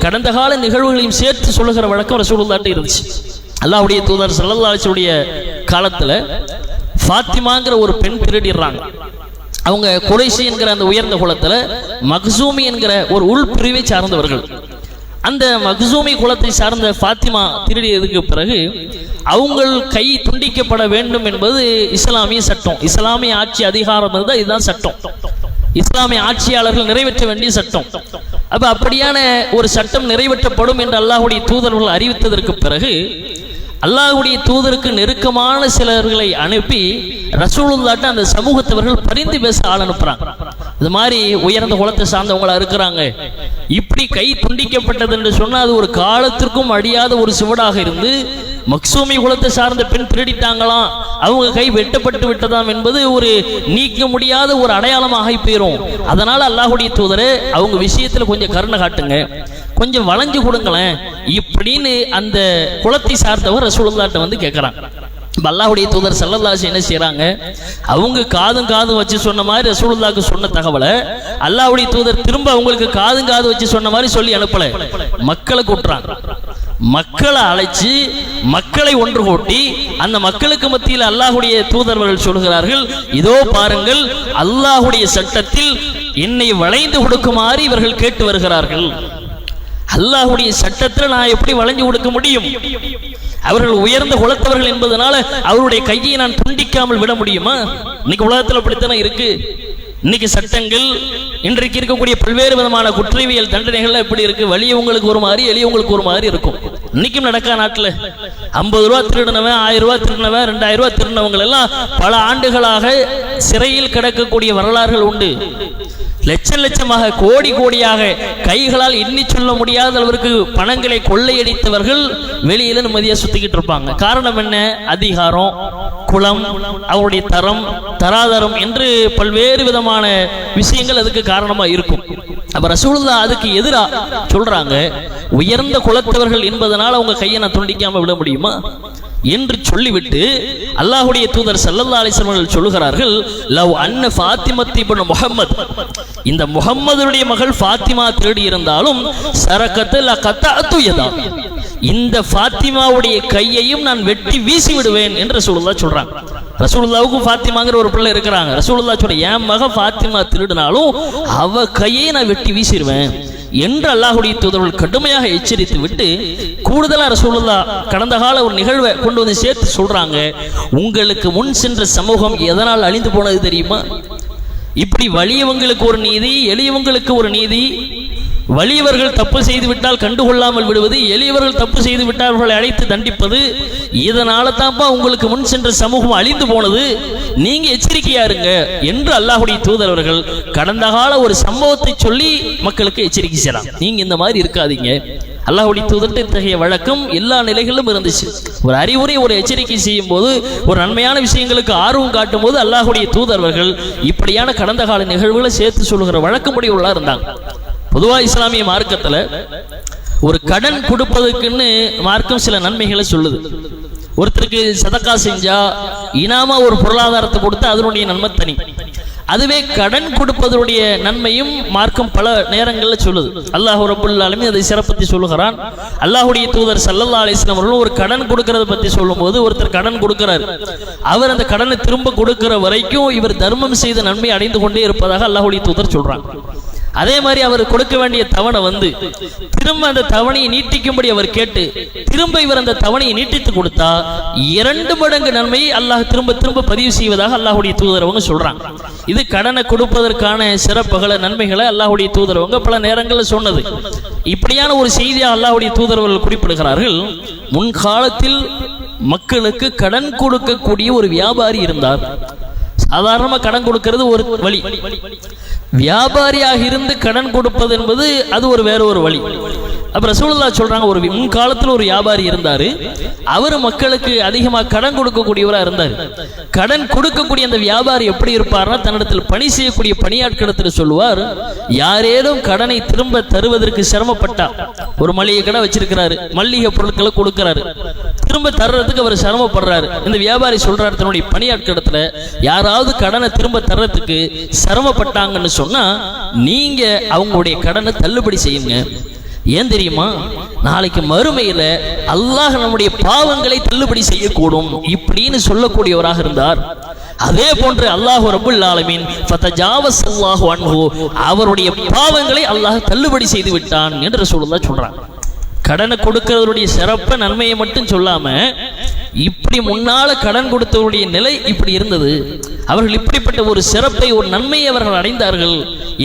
கடந்த கால நிகழ்வுகளையும் சேர்த்து சொல்லுகிற வழக்கம் ரசூலுல்லாஹ்ட்ட இருந்துச்சு. அல்லாஹ்வுடைய தூதர் ஸல்லல்லாஹு அலைஹி வஸல்லம் காலத்துல ஃபாத்திமாங்கிற ஒரு பெண் திருடிடுறாங்க. அவங்க குறைஷி என்கிற அந்த உயர்ந்த குலத்துல மக்சூமி என்கிற ஒரு உள் பிரிவை சார்ந்தவர்கள். அந்த மக்சூமி குலத்தை சார்ந்த ஃபாத்திமா திருடியதுக்கு பிறகு அவங்கள் கை துண்டிக்கப்பட வேண்டும் என்பது இஸ்லாமிய சட்டம். இஸ்லாமிய ஆட்சி அதிகாரம் இருந்தால் இதுதான் சட்டம். இஸ்லாமிய ஆட்சியாளர்கள் நிறைவேற்ற வேண்டிய சட்டம். அப்ப அப்படியான ஒரு சட்டம் நிறைவேற்றப்படும் என்று அல்லாஹ்வுடைய தூதர்கள் அறிவித்ததற்கு பிறகு அல்லாஹ்வுடைய தூதருக்கு நெருக்கமான சிலர்களை அனுப்பி ரசூலுல்லாஹ்ட்ட அந்த சமூகத்தவர்கள் பரிந்து பேச ஆள் அனுப்புறாங்க. இது மாதிரி உயர்ந்த குலத்தை சார்ந்தவங்களா இருக்கிறாங்க, இப்படி கை துண்டிக்கப்பட்டது என்று சொன்னால் அது ஒரு காலத்திற்கும் அழியாத ஒரு சுவடாக இருந்து மக்சூமி குலத்தை சார்ந்த பெண் திருடிட்டாங்களாம், அவங்க கை வெட்டப்பட்டு விட்டதாம் என்பது ஒரு நீக்க முடியாத ஒரு அடையாளமாக போயிரும். அதனால அல்லாஹ்வுடைய தூதரே அவங்க விஷயத்துல கொஞ்சம் கருணை காட்டுங்க, கொஞ்சம் வளைஞ்சு கொடுங்களேன் இப்படின்னு அந்த குலத்தை சார்ந்தவர் ரசூலுல்லாஹ்ட்ட வந்து கேட்கிறாங்க. அல்லாஹ்வுடைய தூதர் ஸல்லல்லாஹு அலைஹி என்ன செய்றாங்க, அவங்க காதும் வச்சு சொன்ன மாதிரி ரசூலுல்லாஹ்க்கு சொன்ன தகவலை அல்லாஹ்வுடைய தூதர் திரும்ப அவங்களுக்கு காது வச்சு சொன்ன மாதிரி சொல்லி அனுப்பல, மக்களை கூட்டுறாங்க. மக்களை அழைச்சு மக்களை ஒன்று கூட்டி அந்த மக்களுக்கு மத்தியில் அல்லாஹ்வுடைய தூதர்கள் சொல்கிறார்கள், இதோ பாருங்கள் அல்லாஹ்வுடைய சட்டத்தில் என்னை வளைந்து கொடுக்குமாறு இவர்கள் கேட்டு வருகிறார்கள். அல்லாஹ்வுடைய சட்டத்தில் நான் எப்படி வளைஞ்சு கொடுக்க முடியும்? அவர்கள் உயர்ந்த குலத்தவர்கள் என்பதனால அவருடைய கையை நான் துண்டிக்காமல் விட முடியுமா? இன்னைக்கு உலகத்தில் அப்படித்தானே இருக்கு. இன்னைக்கு சட்டங்கள், இன்றைக்கு இருக்கக்கூடிய பல்வேறு விதமான குற்றவியல் தண்டனைகள் எப்படி இருக்கு? வலியவங்களுக்கு ஒரு மாதிரி, எளியவங்களுக்கு ஒரு மாதிரி இருக்கும். இன்னைக்கும் நடக்கா நாட்டில் 50 ரூபா திருடினவன், 1000 ரூபா திருடினவன், 2000 ரூபா திருடினவங்க எல்லாம் பல ஆண்டுகளாக சிறையில் கிடக்கக்கூடிய வரலாறுகள் உண்டு. லட்சமாக கோடியாக கைகளால் எண்ணி சொல்ல முடியாத அளவிற்கு பணங்களை கொள்ளையடித்தவர்கள் வெளியில நிம்மதியா சுத்திக்கிட்டு இருப்பாங்க. காரணம் என்ன? அதிகாரம், குலம், அவருடைய தரம், தராதரம் என்று பல்வேறு விதமான விஷயங்கள் அதுக்கு காரணமா இருக்கும். அப்ப ரசூலுல்லாஹ் அதுக்கு எதிரா சொல்றாங்க, உயர்ந்த குலத்தவர்கள் என்பதனால் அவங்க கையை நான் துண்டிக்காம விட முடியுமா என்று சொல்லிவிட்டு அல்லாஹ்வுடைய தூதர் ஸல்லல்லாஹு அலைஹி வஸல்லம் சொல்லுகிறார்கள், லவ் அன்ன ஃபாத்திமத்தி இப்னு முஹம்மத், இந்த முஹம்மதுடைய மகள் ஃபாத்திமா திருடி இருந்தாலும் சரகத் லகதஅது யதா, இந்த ஃபாத்திமாவுடைய கையையும் நான் வெட்டி வீசி விடுவேன் என்று ரசூலுல்லாஹ் சொல்றாங்க. ரசூலுல்லாஹ்வுக்கு ஃபாத்திமாங்கிற ஒரு பிள்ளை இருக்கிறாங்க. ரசூலுல்லாஹ் சொல்ற, என் மக ஃபாத்திமா திருடினாலும் அவ கையை நான் வெட்டி வீசிடுவேன் என்று அல்லாஹ்வுடைய தூதர்கள் கடுமையாக எச்சரித்து விட்டு கூடுதலா ரசூலுல்லாஹ் கடந்த கால ஒரு நிகழ்வை கொண்டு வந்து சேர்த்து சொல்றாங்க, உங்களுக்கு முன் சென்ற சமூகம் எதனால் அழிந்து போனது தெரியுமா? இப்படி வலியவங்களுக்கு ஒரு நீதி, எளியவங்களுக்கு ஒரு நீதி. வலியவர்கள் தப்பு செய்து விட்டால் கண்டுகொள்ளாமல் விடுவது, எளியவர்கள் தப்பு செய்து விட்டால் அவர்களை அழைத்து தண்டிப்பது, இதனால தான்ப்பா உங்களுக்கு முன் சென்ற சமூகம் அழிந்து போனது, நீங்க எச்சரிக்கையா இருங்க என்று அல்லாஹ்வுடைய தூதரவர்கள் கடந்த கால ஒரு சம்பவத்தை சொல்லி மக்களுக்கு எச்சரிக்கை செய்யலாம். நீங்க இந்த மாதிரி இருக்காதீங்க. அல்லாஹ்வுடைய தூதர்கிட்ட இத்தகைய வழக்கம் எல்லா நிலைகளிலும் இருந்துச்சு. ஒரு அறிவுரை, ஒரு எச்சரிக்கை செய்யும் போது, ஒரு நன்மையான விஷயங்களுக்கு ஆர்வம் காட்டும் போது அல்லாஹ்வுடைய தூதரவர்கள் இப்படியான கடந்த கால நிகழ்வுகளை சேர்த்து சொல்லுகிற வழக்கமுடையவர்களா இருந்தாங்க. பொதுவாக இஸ்லாமிய மார்க்கத்தில் ஒரு கடன் கொடுப்பதற்குன்னு மார்க்கம் சில நன்மைகளை சொல்லுது. ஒருத்தருக்கு சதக்கா செஞ்சா இனாமா ஒரு பொருளாதாரத்தை கொடுத்து அதனுடைய நன்மை தனி. அதுவே கடன் கொடுப்பதனுடைய நன்மையும் மார்க்கம் பல நேரங்களில் சொல்லுது. அல்லாஹ் ரப்பல் ஆலமீன் அதை சிறப்பத்தி சொல்லுகிறான். அல்லாஹ்வுடைய தூதர் ஸல்லல்லாஹு அலைஹி வஸல்லம் அவர்கள் ஒரு கடன் கொடுக்கறத பத்தி சொல்லும்போது, ஒருத்தர் கடன் கொடுக்கிறார், அவர் அந்த கடனை திரும்ப கொடுக்கிற வரைக்கும் இவர் தர்மம் செய்த நன்மை அடைந்து கொண்டே இருப்பதாக அல்லாஹ்வுடைய தூதர் சொல்றாங்க. அதே மாதிரி அவர் கொடுக்க வேண்டிய தவணை வந்து திரும்ப அந்த தவணையை நீட்டிக்கும்படி அவர் கேட்டு திரும்ப இவர் அந்த தவணையை நீட்டித்து கொடுத்தா 2 மடங்கு நன்மையை அல்லாஹ் திரும்ப பதிவு செய்வதாக அல்லாஹ்வுடைய தூதரவங்க சொல்றாங்க. இது கடனை கொடுப்பதற்கான சிறப்புகளை, நன்மைகளை அல்லாஹ்வுடைய தூதரவங்க பல நேரங்களில் சொன்னது. இப்படியான ஒரு செய்தியாக அல்லாஹ்வுடைய தூதரவர்கள் குறிப்பிடுகிறார்கள். முன்காலத்தில் மக்களுக்கு கடன் கொடுக்கக்கூடிய ஒரு வியாபாரி இருந்தார். சாதாரணமாக கடன் கொடுக்கிறது ஒரு வழி, வியாபாரியாக இருந்து கடன் கொடுப்பது என்பது அது ஒரு வேற ஒரு வழி. அப்ப ரசூலுல்லாஹ் சொல்றாங்க, ஒரு முன்காலத்தில் ஒரு வியாபாரி இருந்தாரு, அவர் மக்களுக்கு அதிகமாக கடன் கொடுக்கக்கூடியவராக இருந்தார். கடன் கொடுக்கக்கூடிய அந்த வியாபாரி எப்படி இருப்பார்னா, தன்னிடத்தில் பணி செய்யக்கூடிய பணியாட்களிடத்தில் சொல்லுவார், யாரேனும் கடனை திரும்ப தருவதற்கு சிரமப்பட்டா, ஒரு மளிகை கடை வச்சிருக்கிறாரு, மல்லிகை பொருட்களை கொடுக்கிறாரு, திரும்ப தர்றதுக்கு அவர் சிரமப்படுறாரு. இந்த வியாபாரி சொல்றாரு தன்னுடைய பணியாட்களிடத்துல, யாராவது கடனை திரும்ப தர்றதுக்கு சிரமப்பட்டாங்கன்னு சொன்னா நீங்க அவங்களுடைய கடனை தள்ளுபடி செய்யுங்க. ஏன் தெரியுமா? நாளைக்கு மறுமையில அல்லாஹ் நம்முடைய பாவங்களை தள்ளுபடி செய்யக்கூடும் இப்படின்னு சொல்லக்கூடியவராக இருந்தார். அதே போன்று அல்லாஹ் ரப்புல் ஆலமீன் ஃபதஜாவஸல்லாஹு அன்ஹு, அவருடைய பாவங்களை அல்லாஹ் தள்ளுபடி செய்து விட்டான் என்று ரசூலுல்லாஹ் சொல்றாங்க. கடனை கொடுக்கிறவருடைய சிறப்ப நன்மையை மட்டும் சொல்லாம, இப்படி முன்னால கடன் கொடுத்தவருடைய நிலை இப்படி இருந்தது, அவர்கள் இப்படிப்பட்ட ஒரு சிறப்பை ஒரு நன்மையை அவர்கள் அடைந்தார்கள்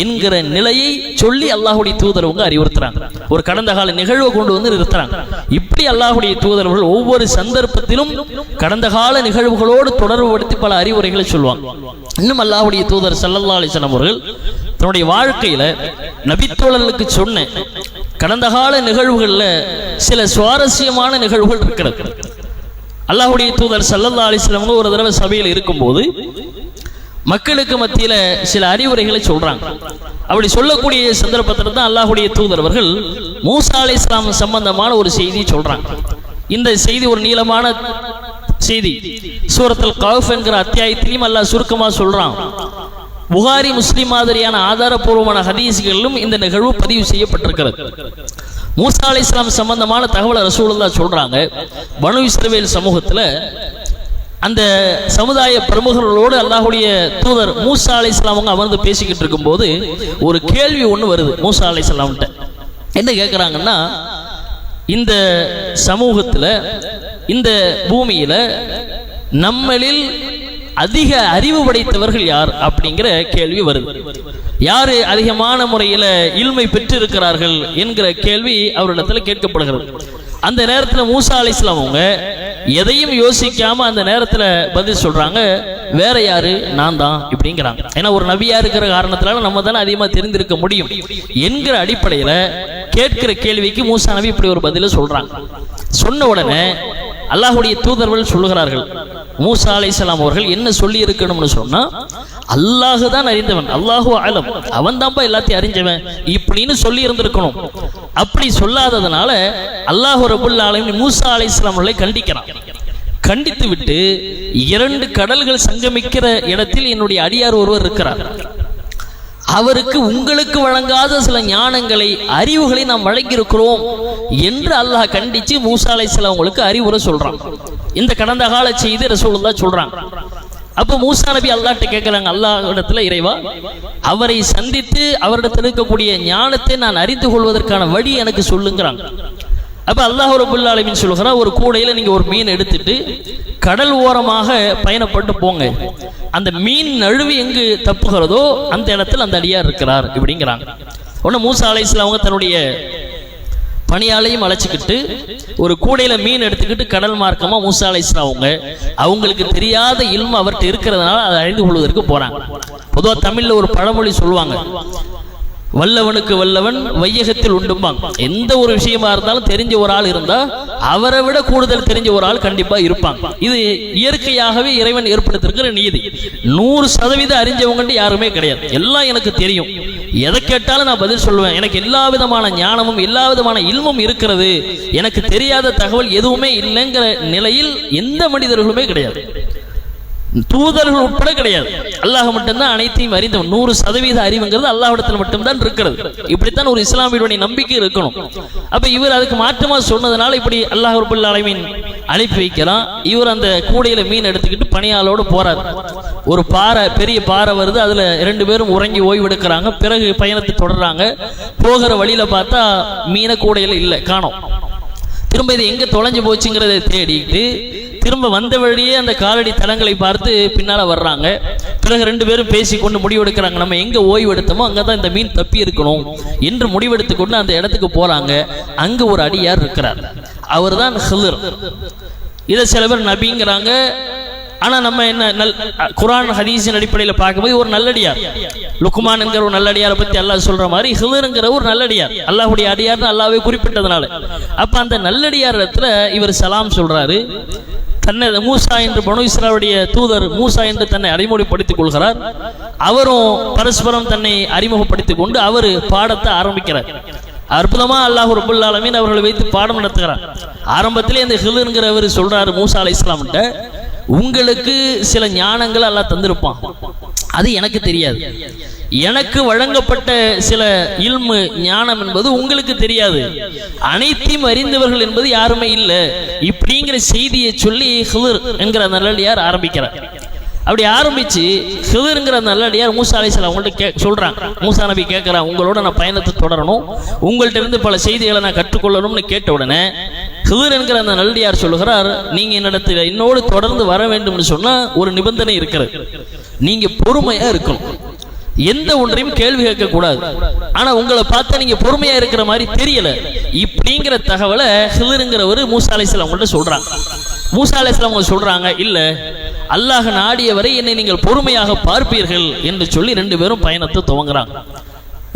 என்கிற நிலையை சொல்லி அல்லாஹுடைய தூதரவங்க அறிவுறுத்துறாங்க. ஒரு கடந்த கால நிகழ்வை கொண்டு வந்து நிறுத்துறாங்க. இப்படி அல்லாஹுடைய தூதரவர்கள் ஒவ்வொரு சந்தர்ப்பத்திலும் கடந்த கால நிகழ்வுகளோடு தொடர்புபடுத்தி பல அறிவுரைகளை சொல்லுவாங்க. இன்னும் அல்லாஹுடைய தூதர் ஸல்லல்லாஹு அலைஹி வஸல்லம் அவர்கள் தன்னுடைய வாழ்க்கையில நபித்தோழர்களுக்கு சொன்ன கடந்த கால நிகழ்வுகள்ல சில சுவாரஸ்யமான நிகழ்வுகள் இருக்கிறது. அல்லாஹுடைய தூதர் ஸல்லல்லாஹு அலைஹி வஸல்லம் ஒரு தடவை சபையில் இருக்கும்போது மக்களுக்கு மத்தியில சில அறிவுரைகளை சொல்றாங்க. அப்படி சொல்லக்கூடிய சந்தர்ப்பத்தில் தான் அல்லாஹுடைய தூதர் அவர்கள் மூசா அலைஹிஸ்ஸலாம் சம்பந்தமான ஒரு செய்தி சொல்றாங்க. இந்த செய்தி ஒரு நீளமான செய்தி. சூரத்துல் கஹ்ஃப் என்கிற அத்தியாயத்திலும் அல்லாஹ் சுருக்கமா சொல்றான். புகாரி முஸ்லிம் மாதிரியான ஆதாரபூர்வமான ஹதீஸ்களிலும் இந்த நிகழ்வு பதிவு செய்யப்பட்டிருக்கிறது. மூசா அலைஹிஸ்ஸலாம் சம்பந்தமான தகவலை ரசூலுல்லாஹ் சொல்றாங்க. பனு இஸ்ரவேல் சமூகத்துல அந்த சமுதாய பிரமுகர்களோடு அல்லாஹ்வுடைய தூதர் மூசா அலைஹிஸ்ஸலாம் அவங்க அமர்ந்து பேசிக்கிட்டு இருக்கும்போது ஒரு கேள்வி ஒன்று வருது மூசா அலைஹிஸ்ஸலாம்கிட்ட. என்ன கேட்குறாங்கன்னா, இந்த சமூகத்தில் இந்த பூமியில நம்மளில் அதிக அறிவு படைத்தவர்கள் யார் அப்படிங்கிற கேள்வி வருது. யாரு அதிகமான முறையில் இல்மை பெற்றிருக்கிறார்கள் என்கிற கேள்வி அவரிடத்தில் கேட்கப்படுகிறது. அந்த நேரத்தில் மூசா அலைஹிஸ்ஸலாம் அவங்க எதையும் யோசிக்காம அந்த நேரத்தில் பதில் சொல்றாங்க, வேற யாரு, நான் தான் இப்படிங்கிறாங்க. ஏன்னா ஒரு நபியா இருக்கிற காரணத்தினால நம்ம தானே அதிகமாக தெரிந்திருக்க முடியும் என்கிற அடிப்படையில் கேட்கிற கேள்விக்கு மூசா நபி இப்படி ஒரு பதில சொல்றாங்க. சொன்ன உடனே அல்லாஹுடைய தூதர்கள் சொல்லுகிறார்கள், மூசா அலைஹிஸ்ஸலாம் அவர்கள் என்ன சொல்லி இருக்கணும்னு சொன்னா, அல்லாஹ் தான் அறிந்தவன், அல்லாஹு அலம், அவன் தான்ப்பா எல்லாத்தையும் அறிஞ்சவன் இப்படின்னு சொல்லி இருந்திருக்கணும். அப்படி சொல்லாததுனால அல்லாஹ் ரப்புல் ஆலமீன் மூசா அலைஹிஸ்ஸலாம் அவர்களை கண்டிக்கிறான். கண்டித்து விட்டு, இரண்டு கடல்கள் சங்கமிக்கிற இடத்தில் என்னுடைய அடியார் ஒருவர் இருக்கிறார், அவருக்கு உங்களுக்கு வழங்காத சில ஞானங்களை அறிவுகளை நாம் வழங்கியிருக்கிறோம் என்று அல்லாஹ் கண்டிச்சு மூசா அலைஹிஸ்ஸலாம் அவங்களுக்கு அறிவுரை சொல்றான். இந்த கடந்த கால செய்தி ரசூலுல்லாஹ் சொல்றாங்க. அப்போ மூசா நபி அல்லாஹ்ட்ட கேட்கிறாங்க, அல்லாஹ் இடத்துல, இறைவா, அவரை சந்தித்து அவரிடத்தில் இருக்கக்கூடிய ஞானத்தை நான் அறிந்து கொள்வதற்கான வழி எனக்கு சொல்லுங்கிறாங்க. அப்ப அல்லாஹ் ரப்புல் ஆலமீன் சொல்கிறார், ஒரு கூடையில நீங்க ஒரு மீன் எடுத்துட்டு கடல் ஓரமாக பயணப்பட்டு போங்க, அந்த மீன் நழுவி எங்கு தப்புகிறதோ அந்த இடத்துல அந்த அடியார் இருக்கிறார் இப்படிங்கிறாங்க. உடனே மூசா அலைஹிஸ்ஸலாம் அவங்க தன்னுடைய பணியாளையும் அழைச்சிக்கிட்டு ஒரு கூடையில மீன் எடுத்துக்கிட்டு கடல் மார்க்கமா மூசா அலைஹிஸ்ஸலாம் அவங்களுக்கு தெரியாத இல்மு அவர்கிட்ட இருக்கிறதுனால அதை அறிந்து கொள்வதற்கு போறாங்க. பொதுவாக தமிழ்ல ஒரு பழமொழி சொல்லுவாங்க, வல்லவனுக்கு வல்லவன் வையகத்தில் உண்டும்பாங்க. எந்த ஒரு விஷயமா இருந்தாலும் தெரிஞ்ச ஒரு ஆள் இருந்தா அவரை விட கூடுதல் தெரிஞ்ச ஒரு ஆள் கண்டிப்பா இருப்பாங்க. இது இயற்கையாகவே இறைவன் ஏற்படுத்திருக்கிற நீதி. 100% அறிஞ்சவங்க யாருமே கிடையாது. எல்லாம் எனக்கு தெரியும், எதை கேட்டாலும் நான் பதில் சொல்லுவேன், எனக்கு எல்லா விதமான ஞானமும் எல்லா விதமான இல்மும் இருக்கிறது, எனக்கு தெரியாத தகவல் எதுவுமே இல்லைங்கிற நிலையில் எந்த மனிதர்களுமே கிடையாது, தூதர்கள் உட்பட கிடையாது. அல்லாஹ் மட்டும்தான் அனைத்தையும் அறிந்தவன். 100% அறிவுங்கிறது அல்லாஹ்விடத்தில் மட்டும்தான் இருக்கிறது. இப்படித்தான் ஒரு இஸ்லாமியுடைய நம்பிக்கை இருக்கணும். அப்ப இவர் அதுக்கு மாற்றமா சொன்னதுனால இப்படி அல்லாஹ் ரப்புல் ஆலமீன் அனுப்பி வைக்கிறான். இவர் அந்த கூடையில மீன் எடுத்துக்கிட்டு பணியாளோடு போறார். ஒரு பாறை, பெரிய பாறை வருது, அதுல 2 பேரும் உறங்கி ஓய்வெடுக்கிறாங்க. பிறகு பயணத்தை தொடர்றாங்க. போகிற வழியில பார்த்தா மீனை கூடையில இல்லை, காணோம். திரும்ப இது எங்க தொலைஞ்சு போச்சுங்கிறத தேடிட்டு திரும்ப வந்த வழியே அந்த காலடி தலங்களை பார்த்து பின்னால வர்றாங்க. பிறகு 2 பேரும் பேசிக்கொண்டு முடிவெடுக்கிறாங்க, நம்ம எங்க ஓய்வு எடுத்தோமோ அங்கதான் இந்த மீன் தப்பி இருக்கணும் என்று முடிவெடுத்து கொண்டு அந்த இடத்துக்கு போறாங்க. அங்க ஒரு அடியார் இருக்கிறார், அவர் தான் ஹில்ர். இதை சில பேர் நபிங்கிறாங்க. ஆனா நம்ம என்ன குர்ஆன் ஹதீஸின் அடிப்படையில் பார்க்கும்போது ஒரு நல்லடியார், லுக்மான் என்கிற ஒரு நல்லடியாரை பத்தி அல்லாஹ் சொல்ற மாதிரி ஹில்ருங்கிற ஒரு நல்லடியார், அல்லாஹ்வுடைய அடியார்னு அல்லாஹ்வே குறிப்பிட்டதுனால அப்ப அந்த நல்லடியார் இடத்துல இவர் சலாம் சொல்றாரு. தன்னை மூசா என்று பனு இஸ்ராயலுடைய தூதர் மூசா என்று தன்னை அறிமுகப்படுத்திக் கொள்கிறார். அவரும் பரஸ்பரம் தன்னை அறிமுகப்படுத்திக் கொண்டு அவர் பாடத்தை ஆரம்பிக்கிறார். அற்புதமா அல்லாஹ் ரப்புல் ஆலமீன் அவர்களை வைத்து பாடம் நடத்துகிறார். ஆரம்பத்திலே இந்த ஹில்ருங்கிறவர் சொல்றாரு மூசா அலைஹிஸ்ஸலாம்கிட்ட, உங்களுக்கு சில ஞானங்கள் அல்லாஹ் தந்திருப்பான், அது எனக்கு தெரியாது, எனக்கு வழங்கப்பட்ட சில இல்மு ஞானம் என்பது உங்களுக்கு தெரியாது, அனைத்தையும் அறிந்தவர்கள் என்பது யாருமே இல்லை இப்படிங்கிற செய்தியை சொல்லி ஹில்ர் என்கிற நல்லடியார் ஆரம்பிக்கிறார். அப்படி ஆரம்பிச்சு ஹிதருங்கிற நல்லடியார் மூசா அலைஹிஸ்ஸலாம் அவங்கள்ட்ட சொல்றாங்க. மூசா நபி கேட்கிறான், உங்களோட நான் பயணத்தை தொடரணும், உங்கள்ட்ட இருந்து பல செய்திகளை நான் கற்றுக்கொள்ளணும்னு கேட்ட உடனே ஹிதர் என்கிற அந்த நல்லடியார் சொல்லுகிறார், நீங்க என்னிடத்துல என்னோடு தொடர்ந்து வர வேண்டும்னு சொன்னா ஒரு நிபந்தனை இருக்கிறது. நீங்க பொறுமையா இருக்கணும், எந்த ஒன்றையும் கேள்வி கேட்க கூடாது. ஆனா உங்களை பார்த்தா நீங்க பொறுமையா இருக்கிற மாதிரி தெரியல. இப்படிங்கிற தகவலை ஹிதருங்கிறவர் மூசா அலைஹிஸ்ஸலாம் அவங்கள்ட்ட சொல்றாங்க. மூசா அலைஹிஸ்ஸலாம் அவங்க சொல்றாங்க, இல்ல அல்லாஹ் நாடியவரை என்னை நீங்கள் பொறுமையாக பார்ப்பீர்கள் என்று சொல்லி ரெண்டு பேரும் பயணத்தை துவங்குறாங்க.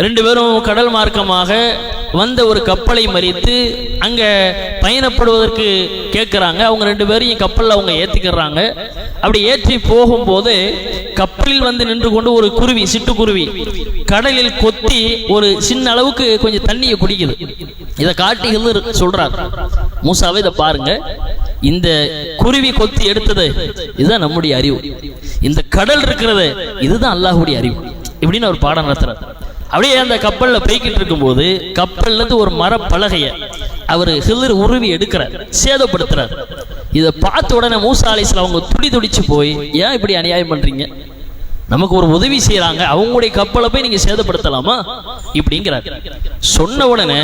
ரெண்டு பேரும் கடல் மார்க்கமாக வந்த ஒரு கப்பலை மறித்து அங்க பயணப்படுவதற்கு கேட்கிறாங்க. அவங்க ரெண்டு பேரையும் கப்பலில் அவங்க ஏற்றிக்கிறாங்க. அப்படி ஏற்றி போகும்போது கப்பலில் வந்து நின்று கொண்டு ஒரு குருவி, சிட்டுக்குருவி கடலில் கொத்தி ஒரு சின்ன அளவுக்கு கொஞ்சம் தண்ணியை குடிக்குது. இதை காட்டி சொல்றார், மூசாவை இதை பாருங்க, இந்த குருவி கொத்தி எடுத்தது இதுதான் நம்முடைய அறிவு, இந்த கடல் இருக்கிறது இதுதான் அல்லாஹ்வுடைய அறிவு இப்படின்னு ஒரு பாடம் நடத்துறார். அப்படியே அந்த கப்பல்ல போய்கிட்டு இருக்கும் போது கப்பல்ல இருந்து ஒரு மரப்பலகைய அவர் ஹிதர் உருவி எடுக்கிறார், சேதப்படுத்துறார். இதை பார்த்த உடனே மூசா அலைஹிஸ்ஸலாம் அவங்க துடிச்சு போய், ஏன் இப்படி அநியாயம் பண்றீங்க, நமக்கு ஒரு உதவி செய்யறாங்க, அவங்களுடைய கப்பலை போய் நீங்க சேதப்படுத்தலாமா இப்படிங்கிறார். சொன்ன உடனே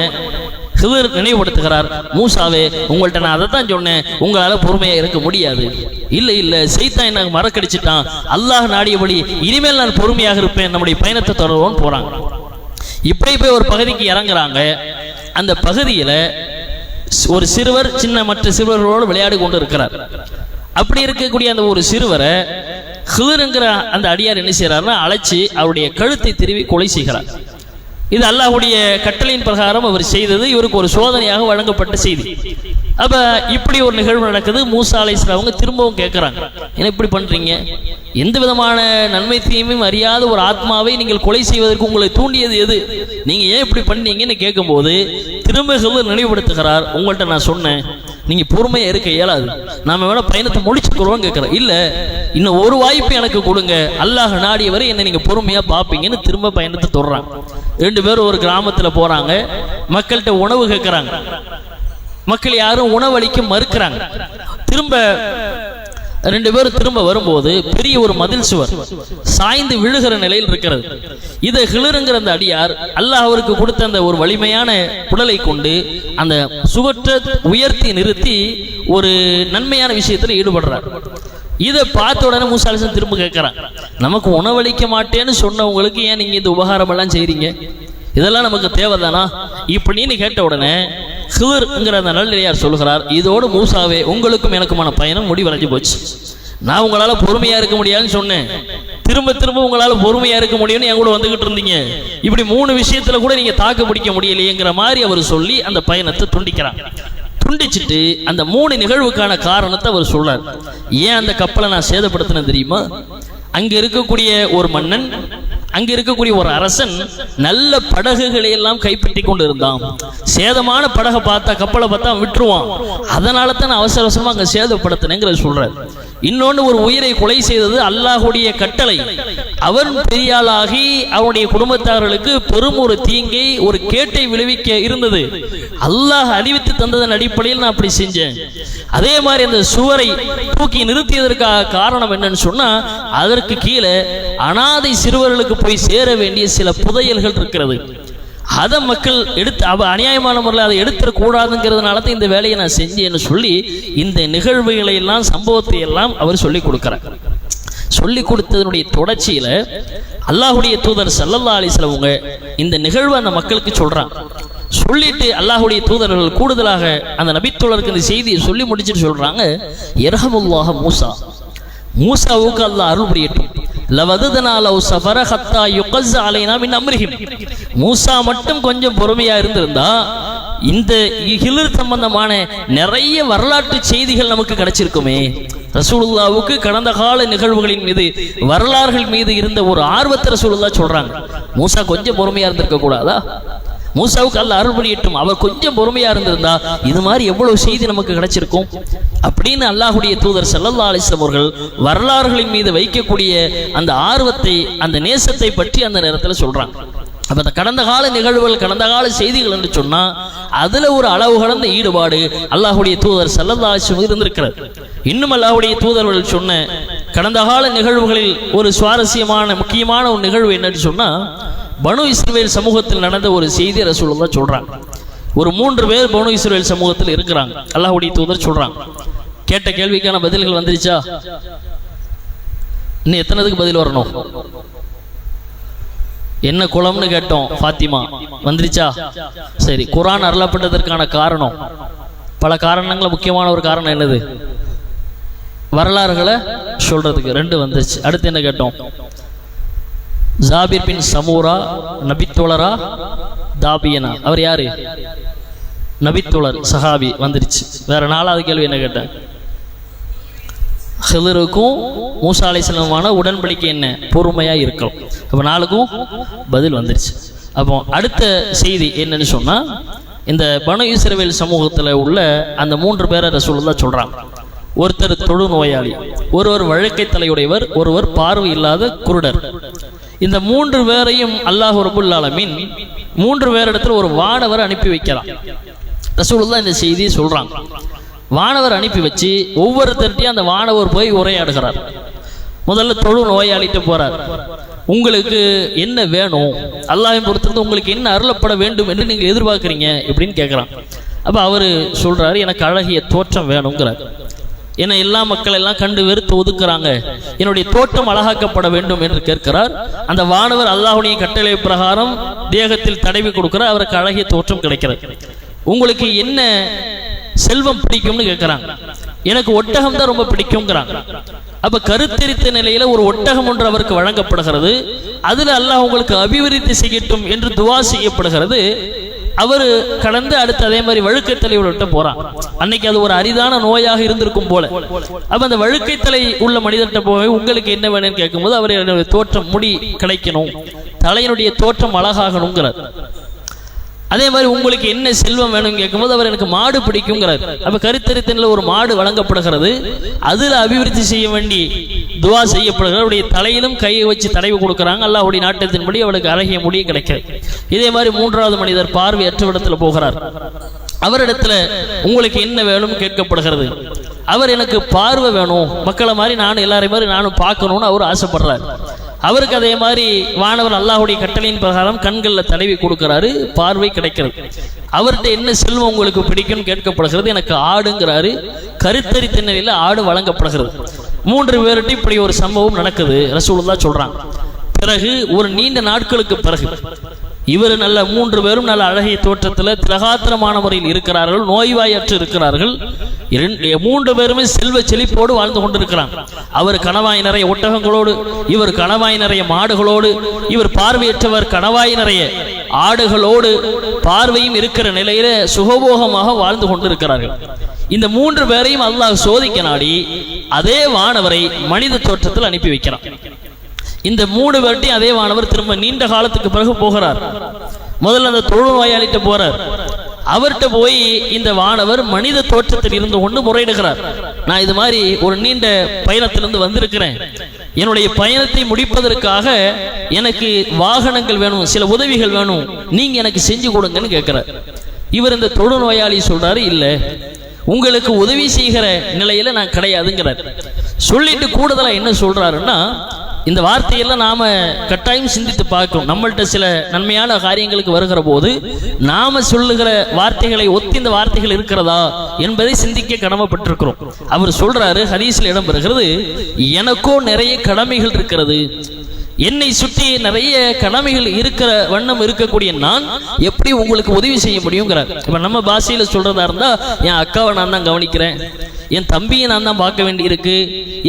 ஹிதர் நினைவுபடுத்துகிறார், மூசாவே உங்கள்ட்ட நான் அதை தான் சொன்னேன், உங்களால பொறுமையா இருக்க முடியாது. இல்ல இல்ல, சைத்தான் எனக்கு மறக்கடிச்சிட்டான், அல்லாஹ் நாடியபடி இனிமேல் நான் பொறுமையாக இருப்பேன், நம்முடைய பயணத்தை தொடருவோம் போறாங்க. இப்படி போய் ஒரு பகுதிக்கு இறங்குறாங்க. அந்த பகுதியில ஒரு சிறுவர் சின்ன மற்ற சிறுவர்களோடு விளையாடி கொண்டு இருக்கிறார். அப்படி இருக்கக்கூடிய அந்த ஒரு சிறுவரை ஹிதருங்கிற அந்த அடியார் என்ன செய்யறாருன்னா அழைச்சி அவருடைய கழுத்தை திருவி கொலை செய்கிறார். இது அல்லாஹ்வுடைய கட்டளையின் பிரகாரம் அவர் செய்தது, இவருக்கு ஒரு சோதனையாக வழங்கப்பட்ட செய்தி. அப்ப இப்படி ஒரு நிகழ்வு நடக்குது. மூசா அலைஹிஸ்ஸலாம் அவங்க திரும்பவும் கேட்கிறாங்க, என்ன இப்படி பண்றீங்க, எந்த விதமான நன்மை தீமையும் அறியாத ஒரு ஆத்மாவை நீங்கள் கொலை செய்வதற்கு உங்களை தூண்டியது எது, நீங்க ஏன் இப்படி பண்ணீங்கன்னு கேட்கும்போது திரும்ப ஹிதர் நினைவுபடுத்துகிறார், உங்கள்கிட்ட நான் சொன்னேன் நீங்க பொறுமையா இருக்க இயலாது, நாம வேணா பயணத்தை முடிச்சுக்கிறோம் கேட்கிறேன். இல்ல, இன்னும் ஒரு வாய்ப்பு எனக்கு கொடுங்க, அல்லாஹ் நாடியவரை என்னை நீங்க பொறுமையா பாப்பீங்கன்னு திரும்ப பயணத்தை தொடர்றாங்க. ரெண்டு பேரும் ஒரு கிராமத்துல போறாங்க, மக்கள்கிட்ட உணவு கேட்கிறாங்க. மக்கள் யாரும் உணவளிக்க மறுக்கிறாங்க. திரும்ப ரெண்டு பேரும் திரும்ப வரும்போது பெரிய ஒரு மதில் சுவர் சாய்ந்து விழுகிற நிலையில் இருக்கிறது. இதை ஹிதருங்கிற அந்த அடியார் அல்லாஹ் அவருக்கு கொடுத்த அந்த ஒரு வலிமையான குடலை கொண்டு அந்த சுவற்றை உயர்த்தி நிறுத்தி ஒரு நன்மையான விஷயத்தில் ஈடுபடுறார். இதை பார்த்த உடனே மூசா அலைஹிஸ்ஸலாம் திரும்ப கேட்கிறான், நமக்கு உணவளிக்க மாட்டேன்னு சொன்னவங்களுக்கு ஏன் நீங்க இந்த உபகாரம் எல்லாம் செய்றீங்க, இதெல்லாம் நமக்கு தேவைதானா இப்படின்னு கேட்ட உடனே ஹிதர்ங்கிற அந்த நல்லடியார் சொல்லுகிறார், இதோடு மூசாவே உங்களுக்கும் எனக்குமான பயணம் முடிவடைஞ்சு போச்சு. நான் உங்களால பொறுமையா இருக்க முடியாதுன்னு சொன்னேன், திரும்ப திரும்ப உங்களால பொறுமையா இருக்க முடியும்னு என் கூட வந்துகிட்டு இருந்தீங்க, இப்படி மூணு விஷயத்துல கூட நீங்க தாக்கு பிடிக்க முடியலையேங்கிற மாதிரி அவர் சொல்லி அந்த பயணத்தை துண்டிக்கிறாங்க. துண்டிச்சுட்டு அந்த மூணு நிகழ்வுக்கான காரணத்தை அவர் சொல்றார். ஏன் அந்த கப்பலை நான் சேதப்படுத்தினேன் தெரியுமா, அங்க இருக்கக்கூடிய ஒரு மன்னன், அங்க இருக்கக்கூடிய ஒரு அரசன் நல்ல படகுகளை எல்லாம் கைப்பற்றி கொண்டு இருந்தான். சேதமான படகை பார்த்தா, கப்பலை பார்த்தா விட்டுருவான், அதனால தான் நான் அவசர அவசரமா அங்க சேதப்படுத்தினேங்கிறத சொல்றாரு. இன்னொன்று, ஒரு உயிரை கொலை செய்தது அல்லாஹ்வுடைய கட்டளை, அவன் பெரியாளாகி அவனுடைய குடும்பத்தார்களுக்கு பெரும் ஒரு தீங்கை, ஒரு கேட்டை விளைவிக்க இருந்தது, அல்லாஹ் அறிவித்து தந்ததன் அடிப்படையில் நான் அப்படி செஞ்சேன். அதே மாதிரி அந்த சுவரை தூக்கி நிறுத்தியதற்காக காரணம் என்னன்னு சொன்னா, அதற்கு கீழே அனாதை சிறுவர்களுக்கு போய் சேர வேண்டிய சில புதையல்கள் இருக்கிறது, அதை மக்கள் எடுத்து அநியாயமான முறையில் அதை எடுத்துடக்கூடாதுங்கிறதுனால தான் இந்த வேலையை நான் செஞ்சேன்னு சொல்லி இந்த நிகழ்வுகளை எல்லாம், சம்பவத்தை எல்லாம் அவர் சொல்லிக் கொடுக்கிறார். சொல்லி கொடுத்ததனுடைய தொடர்ச்சியில அல்லாஹ்வுடைய தூதர் ஸல்லல்லாஹு அலைஹி வஸல்லம் அவங்க இந்த நிகழ்வை அந்த மக்களுக்கு சொல்றாங்க. சொல்லிட்டு அல்லாஹ்வுடைய தூதர்கள் கூடுதலாக அந்த நபித்தோழருக்கு இந்த செய்தியை சொல்லி முடிச்சுட்டு சொல்றாங்க, யர்ஹமுல்லாஹ் மூசா, மூசாவுக்கு அல்லாஹ் அருள் புரியட்டும், மூசா மட்டும் கொஞ்சம் பொறுமையா இருந்திருந்தா இந்த ஹிதர் சம்பந்தமான நிறைய வரலாற்று செய்திகள் நமக்கு கிடைச்சிருக்குமே. ரசூலுல்லாவுக்கு கடந்த கால நிகழ்வுகளின் மீது, வரலாறுகள் மீது இருந்த ஒரு ஆர்வத்தை ரசூலுல்லாஹ் சொல்றாங்க. மூசா கொஞ்சம் பொறுமையா இருந்திருக்க கூடாதா, மூசாவுக்கு அல்லாஹ் அருள் புரியட்டும், அவர் கொஞ்சம் பொறுமையா இருந்திருந்தா இது மாதிரி எவ்வளவு செய்தி நமக்கு கிடைச்சிருக்கும் அப்படின்னு அல்லாஹ்வுடைய தூதர் ஸல்லல்லாஹு அலைஹி வஸல்லம் அவர்கள் வரலாறுகளின் மீது வைக்கக்கூடிய அந்த ஆர்வத்தை, அந்த நேசத்தை பற்றி அந்த நேரத்தில் சொல்றாங்க. அப்ப அந்த கடந்த கால நிகழ்வுகள், கடந்த கால செய்திகள் என்று சொன்னா அதுல ஒரு அளவு கடந்த ஈடுபாடு அல்லாஹ்வுடைய தூதர் ஸல்லல்லாஹு அலைஹி வஸல்லம் இருந்திருக்கிறது. இன்னும் அல்லாஹ்வுடைய தூதர்கள் சொன்ன கடந்த கால நிகழ்வுகளில் ஒரு சுவாரஸ்யமான முக்கியமான ஒரு நிகழ்வு என்னன்னு சொன்னா, பனு இஸ்ரவேல் சமூகத்தில் நடந்த ஒரு செய்தி ரசூலுல்லாஹ் சொல்றாங்க. ஒரு 3 பேர் பனு இஸ்ரவேல் சமூகத்தில் இருக்கிறாங்க. அல்லாஹ்வுடைய தூதர் சொல்றாங்க. கேட்ட கேள்விக்கான பதில்கள் வந்துருச்சா? இன்னும் எத்தனைக்கு பதில் வரணும்? என்ன குலம்னு கேட்டோம், ஃபாத்திமா வந்துருச்சா? சரி. குர்ஆன் அருளப்பட்டதற்கான காரணம், பல காரணங்கள், முக்கியமான ஒரு காரணம் என்னது? வரலாறுகளை சொல்றதுக்கு 2 வந்துச்சு. அடுத்து என்ன கேட்டோம்? ஜாபிர் பின் சமூரா நபித்தோழரா தாபியனா? அவர் யாரு? நபித்தோழர், சஹாபி வந்துருச்சு. வேற 4வது கேள்வி என்ன கேட்டேன்? ஹிதருக்கும் மூசா அலைஹிஸ்ஸலாமான உடன்படிக்கை என்ன? பொறுமையா இருக்கும். அப்ப 4க்கும் பதில் வந்துருச்சு. அப்போ அடுத்த செய்தி என்னன்னு சொன்னா, இந்த பனு இஸ்ரவேல் சமூகத்தில் உள்ள அந்த 3 பேரை ரசூலுல்லாஹ் சொல்றாங்க. ஒருத்தர் தொழுநோயாளி, ஒருவர் வழக்கை தலையுடையவர், ஒருவர் பார்வை இல்லாத குருடர். இந்த 3 பேரையும் அல்லாஹ் ரப்புல் ஆலமீன் 3 பேரிடத்தில் ஒரு வானவர் அனுப்பி வைக்கிறான். ரசூலுல்லாஹ் இந்த செய்தியை சொல்றாங்க. வானவர் அனுப்பி வச்சு ஒவ்வொருத்தர்ட்டையும் அந்த வானவர் போய் உரையாடுகிறார். முதல்ல தொழுநோயாளிட்டு போறார். உங்களுக்கு என்ன வேணும், அல்லாஹ்வை பொறுத்தது உங்களுக்கு என்ன அருளப்பட வேண்டும் என்று நீங்கள் எதிர்பார்க்குறீங்க இப்படின்னு கேட்குறான். அப்போ அவர் சொல்றாரு, எனக்கு அழகிய தோற்றம் வேணுங்கிறார். ஏன்னா எல்லா மக்கள் எல்லாம் கண்டு வெறுத்து ஒதுக்குறாங்க, என்னுடைய தோற்றம் அழகாக்கப்பட வேண்டும் என்று கேட்கிறார். அந்த வானவர் அல்லாஹ்வுடைய கட்டளை பிரகாரம் தேகத்தில் தடவி கொடுக்கிறார். அவருக்கு அழகிய தோற்றம் கிடைக்கிறது. உங்களுக்கு என்ன செல்வம் பிடிக்கும்னு கேட்கிறாங்க. எனக்கு ஒட்டகம் தான் ரொம்ப பிடிக்கும்ங்கிறாங்க. அப்ப கருத்தரித்த நிலையில ஒரு ஒட்டகம் ஒன்று அவருக்கு வழங்கப்படுகிறது. அதுல அல்லாஹ் உங்களுக்கு அபிவிருத்தி செய்யட்டும் என்று துவா செய்யப்படுகிறது. அவர் கடந்து அடுத்து அதே மாதிரி வழுக்கை தலைவர்கிட்ட போறான். அன்னைக்கு அது ஒரு அரிதான நோயாக இருந்திருக்கும் போல. அப்ப அந்த வழுக்கை தலை உள்ள மனிதர்கிட்ட போய் உங்களுக்கு என்ன வேணும்னு கேட்கும்போது அவர் என்னுடைய தோற்றம், முடி கிடைக்கணும், தலையினுடைய தோற்றம் அழகாகணுங்கிறார். அதே மாதிரி உங்களுக்கு என்ன செல்வம் வேணும்னு கேட்கும்போது அவர் எனக்கு மாடு பிடிக்குங்கிறார். அப்ப கருத்தரித்தனில் ஒரு மாடு வழங்கப்படுகிறது. அதுல அபிவிருத்தி செய்ய வேண்டி துவா செய்யப்படுகிறது. அவருடைய தலையிலும் கையை வச்சு தடவி கொடுக்குறாங்க. அல்லாஹ்வுடைய நாட்டத்தின்படி அவளுக்கு அழகிய முடிய கிடைக்கிறது. இதே மாதிரி 3வது மனிதர் பார்வையற்ற இடத்துல போகிறார். அவரிடத்துல உங்களுக்கு என்ன வேணும்னு கேட்கப்படுகிறது. அவர் எனக்கு பார்வை வேணும், மக்களை மாதிரி நானும் எல்லாரையும் மாதிரி நானும் பார்க்கணும்னு அவர் ஆசைப்படுறார். அவருக்கு அதே மாதிரி வானவர் அல்லாஹ்வுடைய கட்டளையின் பிரகாரம் கண்களில் தடவி கொடுக்கிறாரு, பார்வை கிடைக்கிறது. அவர்கிட்ட என்ன செல்வம் உங்களுக்கு பிடிக்கும்னு கேட்கப்படுகிறது. எனக்கு ஆடுங்கிறாரு. கருத்தரித்த நிலையில் ஆடு வழங்கப்படுகிறது. 3 பேர்கிட்ட இப்படி ஒரு சம்பவம் நடக்குது. ரசூலுல்லாஹ் சொல்றாங்க. பிறகு ஒரு நீண்ட நாட்களுக்கு பிறகு இவர் நல்ல 3 பேரும் நல்ல அழகிய தோற்றத்தில் திலகாத்திரமான முறையில் இருக்கிறார்கள், நோய்வாயற்று இருக்கிறார்கள். 3 பேருமே செல்வ செழிப்போடு வாழ்ந்து கொண்டிருக்கிறாங்க. அவர் கணவாய் நிறைய ஒட்டகங்களோடு, இவர் கணவாய் நிறைய மாடுகளோடு, இவர் பார்வையற்றவர் கணவாய் நிறைய ஆடுகளோடு பார்வையும் இருக்கிற நிலையில சுகபோகமாக வாழ்ந்து கொண்டிருக்கிறார்கள். இந்த 3 பேரையும் அல்லாஹ் சோதிக்க நாடி அதே வானவரை மனித தோற்றத்தில் அனுப்பி வைக்கிறான். இந்த 3 பேர்ட்டையும் அதே வானவர் திரும்ப நீண்ட காலத்துக்கு பிறகு போகிறார். முதல்ல அந்த தொழுநோயாளிட்ட போறார். அவர்கிட்ட போய் இந்த வானவர் மனித தோற்றத்தில் இருந்து கொண்டு முறையிடுகிறார். நான் இது மாதிரி ஒரு நீண்ட பயணத்திலிருந்து வந்திருக்கிறேன், என்னுடைய பயணத்தை முடிப்பதற்காக எனக்கு வாகனங்கள் வேணும், சில உதவிகள் வேணும், நீங்க எனக்கு செஞ்சு கொடுங்கன்னு கேட்கிறார். இவர் இந்த தொழுநோயாளி சொல்றாரு, இல்ல உங்களுக்கு உதவி செய்கிற நிலையில நான் கிடையாதுங்கிறார். சொல்லிட்டு கூடுதலா என்ன சொல்றாருன்னா, இந்த வார்த்தையெல்லாம் நாம கட்டாயம் சிந்தித்து பார்க்கணும். நம்மள்கிட்ட சில நன்மையான காரியங்களுக்கு வருகிற போது நாம சொல்லுகிற வார்த்தைகளை ஒத்தி இந்த வார்த்தைகள் இருக்கிறதா என்பதை சிந்திக்க கடமைப்பட்டிருக்கிறோம். அவர் சொல்றாரு, ஹதீஸ்ல இடம் பெறுகிறது, எனக்கோ நிறைய கடமைகள் இருக்கிறது, என்னை சுற்றி நிறைய கடமைகள் இருக்கிற வண்ணம் இருக்கக்கூடிய நான் எப்படி உங்களுக்கு உதவி செய்ய முடியுங்கிறார். இப்ப நம்ம பாஷையில சொல்றதா இருந்தா, என் அக்காவை நான் தான் கவனிக்கிறேன், என் தம்பியை நான் தான் பார்க்க வேண்டி இருக்கு,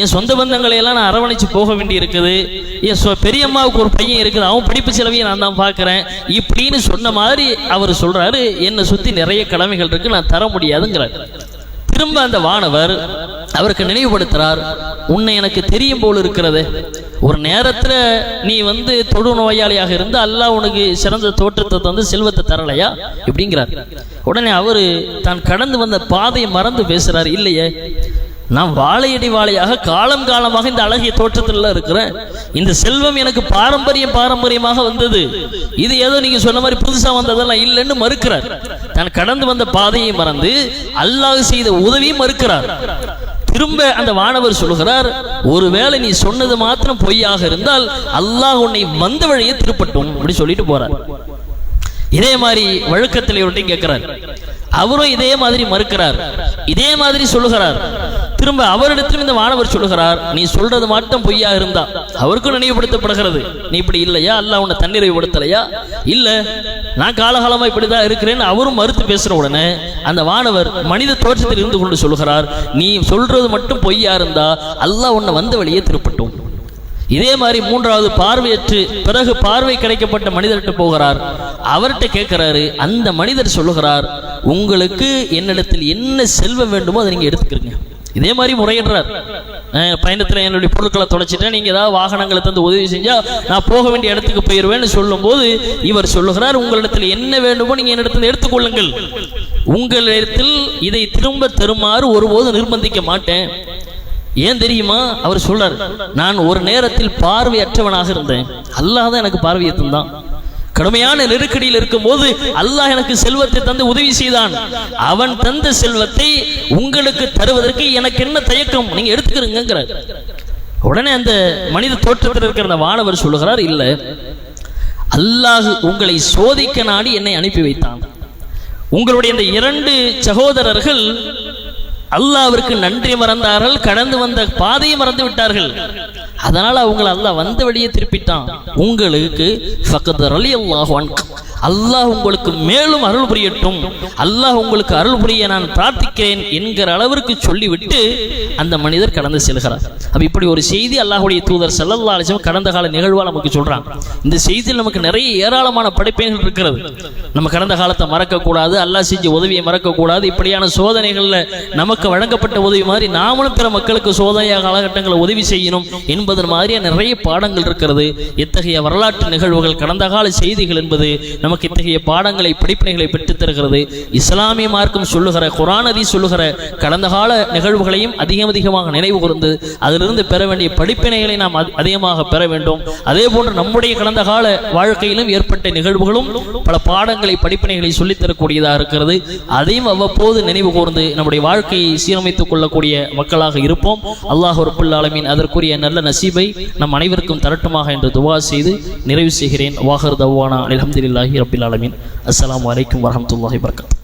என் சொந்த பந்தங்களை எல்லாம் நான் அரவணைச்சு போக வேண்டி இருக்குது, என் பெரியம்மாவுக்கு ஒரு பையன் இருக்குது, அவன் படிப்பு செலவையை நான் தான் பார்க்கிறேன் இப்படின்னு சொன்ன மாதிரி அவர் சொல்றாரு, என்னை சுத்தி நிறைய கடமைகள் இருக்கு, நான் தர முடியாதுங்கிறார். திரும்ப அந்த வானவர் அவருக்கு நினைவுபடுத்துறார், உன்னை எனக்கு தெரியும் போல் இருக்கிறது, ஒரு நேரத்துல நீ தொழு நோயாளியாக இருந்து அல்லாஹ் உனக்கு சிறந்த தோற்றத்தை தந்து செல்வத்தை தரலையா இப்படிங்கிறார். உடனே அவரு தான் கடந்து வந்த பாதையை மறந்து பேசுறாரு, இல்லையே நான் வாழையடி வாழையாக காலம் காலமாக இந்த அழகிய தோற்றத்தில் இருக்கிறேன், இந்த செல்வம் எனக்கு பாரம்பரியமாக வந்தது, இது ஏதோ நீங்க சொன்ன மாதிரி புதுசா வந்ததெல்லாம் இல்லைன்னு மறுக்கிறார். தான் கடந்து வந்த பாதையை மறந்து அல்லாஹ் செய்த உதவியும் மறுக்கிறார். திரும்ப அந்த வானவர் சொல்கிறார், ஒருவேளை நீ சொன்னது மாத்திரம் பொய்யாக இருந்தால் அல்லாஹ் உன்னை வந்த வழியை திருப்பட்டும் அப்படி சொல்லிட்டு போறார். இதே மாதிரி வழக்கத்தில் இவர்கிட்ட கேட்கிறார், அவரும் இதே மாதிரி மறுக்கிறார், இதே மாதிரி சொல்லுகிறார். திரும்ப அவரிடத்திலும் இந்த வானவர் சொல்லுகிறார், நீ சொல்றது மட்டும் பொய்யா இருந்தா அவருக்கும் நினைவுபடுத்தப்படுகிறது, நீ இப்படி இல்லையா, அல்லாஹ் உன்னை தன்னிறைவுபடுத்தலையா, இல்ல நான் காலகாலமா இப்படிதான் இருக்கிறேன் அவரும் மறுத்து பேசுற உடனே அந்த வானவர் மனித தோற்றத்தில் இருந்து கொண்டு சொல்லுகிறார், நீ சொல்றது மட்டும் பொய்யா இருந்தா அல்லாஹ் உன்னை வந்த வழியே திருப்பட்டும். இதே மாதிரி மூன்றாவது பார்வையற்று பிறகு பார்வை கிடைக்கப்பட்ட மனிதர்கிட்ட போகிறார். அவர்கிட்ட கேட்கிறாரு. அந்த மனிதர் சொல்லுகிறார், உங்களுக்கு என்னிடத்தில் என்ன செல்வம் வேண்டுமோ அதை நீங்க எடுத்துக்கிறீங்க. இதே மாதிரி முறையிடுறார். பயணத்தில் என்னுடைய பொருட்களை தொலைச்சிட்டேன், நீங்க ஏதாவது வாகனங்களை தந்து உதவி செஞ்சா நான் போக வேண்டிய இடத்துக்கு போயிடுவேன்னு சொல்லும் போது இவர் சொல்லுகிறார், உங்களிடத்தில் என்ன வேண்டுமோ நீங்க என்னிடத்தில் எடுத்துக்கொள்ளுங்கள், உங்களிடத்தில் இதை திரும்ப தருமாறு ஒருபோதும் நிர்பந்திக்க மாட்டேன். ஏன் தெரியுமா? அவர் சொல்றார், நான் ஒரு நேரத்தில் பார்வையற்றவனாக இருந்தேன், அல்லாஹ் தான் எனக்கு பார்வையை தந்தான். கடுமையான நெருக்கடியில் இருக்கும் போது அல்லாஹ் எனக்கு செல்வத்தை தந்து உதவி செய்தான். அவன் தந்த செல்வத்தை உங்களுக்கு தருவதற்கு எனக்கு என்ன தயக்கம், நீங்க எடுத்துக்கிறீங்கிறார். உடனே அந்த மனித தோற்றத்தில் இருக்கிற அந்த வானவர் சொல்லுகிறார், இல்ல, அல்லாஹ் உங்களை சோதிக்க நாடி என்னை அனுப்பி வைத்தான். உங்களுடைய இந்த 2 சகோதரர்கள் அல்லாஹ்விற்கு நன்றி மறந்தார்கள், கடந்து வந்த பாதையை மறந்து விட்டார்கள். அதனால அவங்களை அல்லாஹ் வந்த வழியை திருப்பிட்டான். உங்களுக்கு அல்லாஹ் உங்களுக்கு மேலும் அருள் புரியட்டும், அல்லாஹ் உங்களுக்கு அருள் புரிய நான் பிரார்த்திக்கிறேன் என்கிற அளவிற்கு சொல்லிவிட்டு அந்த மனிதர் கடந்து செல்கிறார். அப்ப இப்படி ஒரு செய்தி அல்லாஹ்வுடைய தூதர் ஸல்லல்லாஹு அலைஹி வஸல்லம் கடந்த கால நிகழ்வா நமக்கு சொல்றாங்க. இந்த செய்தியில் நமக்கு நிறைய ஏராளமான படிப்பினைகள் இருக்கிறது. நம்ம கடந்த காலத்தை மறக்கக்கூடாது, அல்லாஹ் செஞ்ச உதவியை மறக்கக்கூடாது. இப்படியான சோதனைகள்ல நமக்கு வழங்கப்பட்ட உதவி மாதிரி நாமளும் பிற மக்களுக்கு சோதனையாக காலகட்டங்களை உதவி செய்யணும் என்பதன் மாதிரியான நிறைய பாடங்கள் இருக்கிறது. இத்தகைய வரலாற்று நிகழ்வுகள், கடந்த கால செய்திகள் என்பது நமக்கு இத்தகைய பாடங்களை படிப்பினைகளை பெற்றுத் தருகிறது. இஸ்லாமிய மார்க்கம் சொல்லுகிற, குர்ஆன் ஹதீஸ் சொல்லுகிற கடந்த கால நிகழ்வுகளையும் அதிகமாக நினைவு கூர்ந்து அதிலிருந்து பெற வேண்டிய படிப்பினைகளை நாம் அதிகமாக பெற வேண்டும். அதே போன்று நம்முடைய கடந்த கால வாழ்க்கையிலும் ஏற்பட்ட நிகழ்வுகளும் பல பாடங்களை படிப்பினைகளை சொல்லித் தரக்கூடியதாக இருக்கிறது. அதையும் அவ்வப்போது நினைவு கூர்ந்து நம்முடைய வாழ்க்கையை சீரமைத்துக் கொள்ளக்கூடிய மக்களாக இருப்போம். அல்லாஹ் ரப்புல் ஆலமீன் அதற்குரிய நல்ல நசீபை நம் அனைவருக்கும் தரட்டுமாக என்று துஆ செய்து நிறைவு செய்கிறேன். வாஹிர் தஅவானா அல்ஹம்துலில்லாஹி ரப்பில் ஆலமீன். அஸ்ஸலாமு அலைக்கும் வரஹ்மத்துல்லாஹி வபரகாத்துஹு.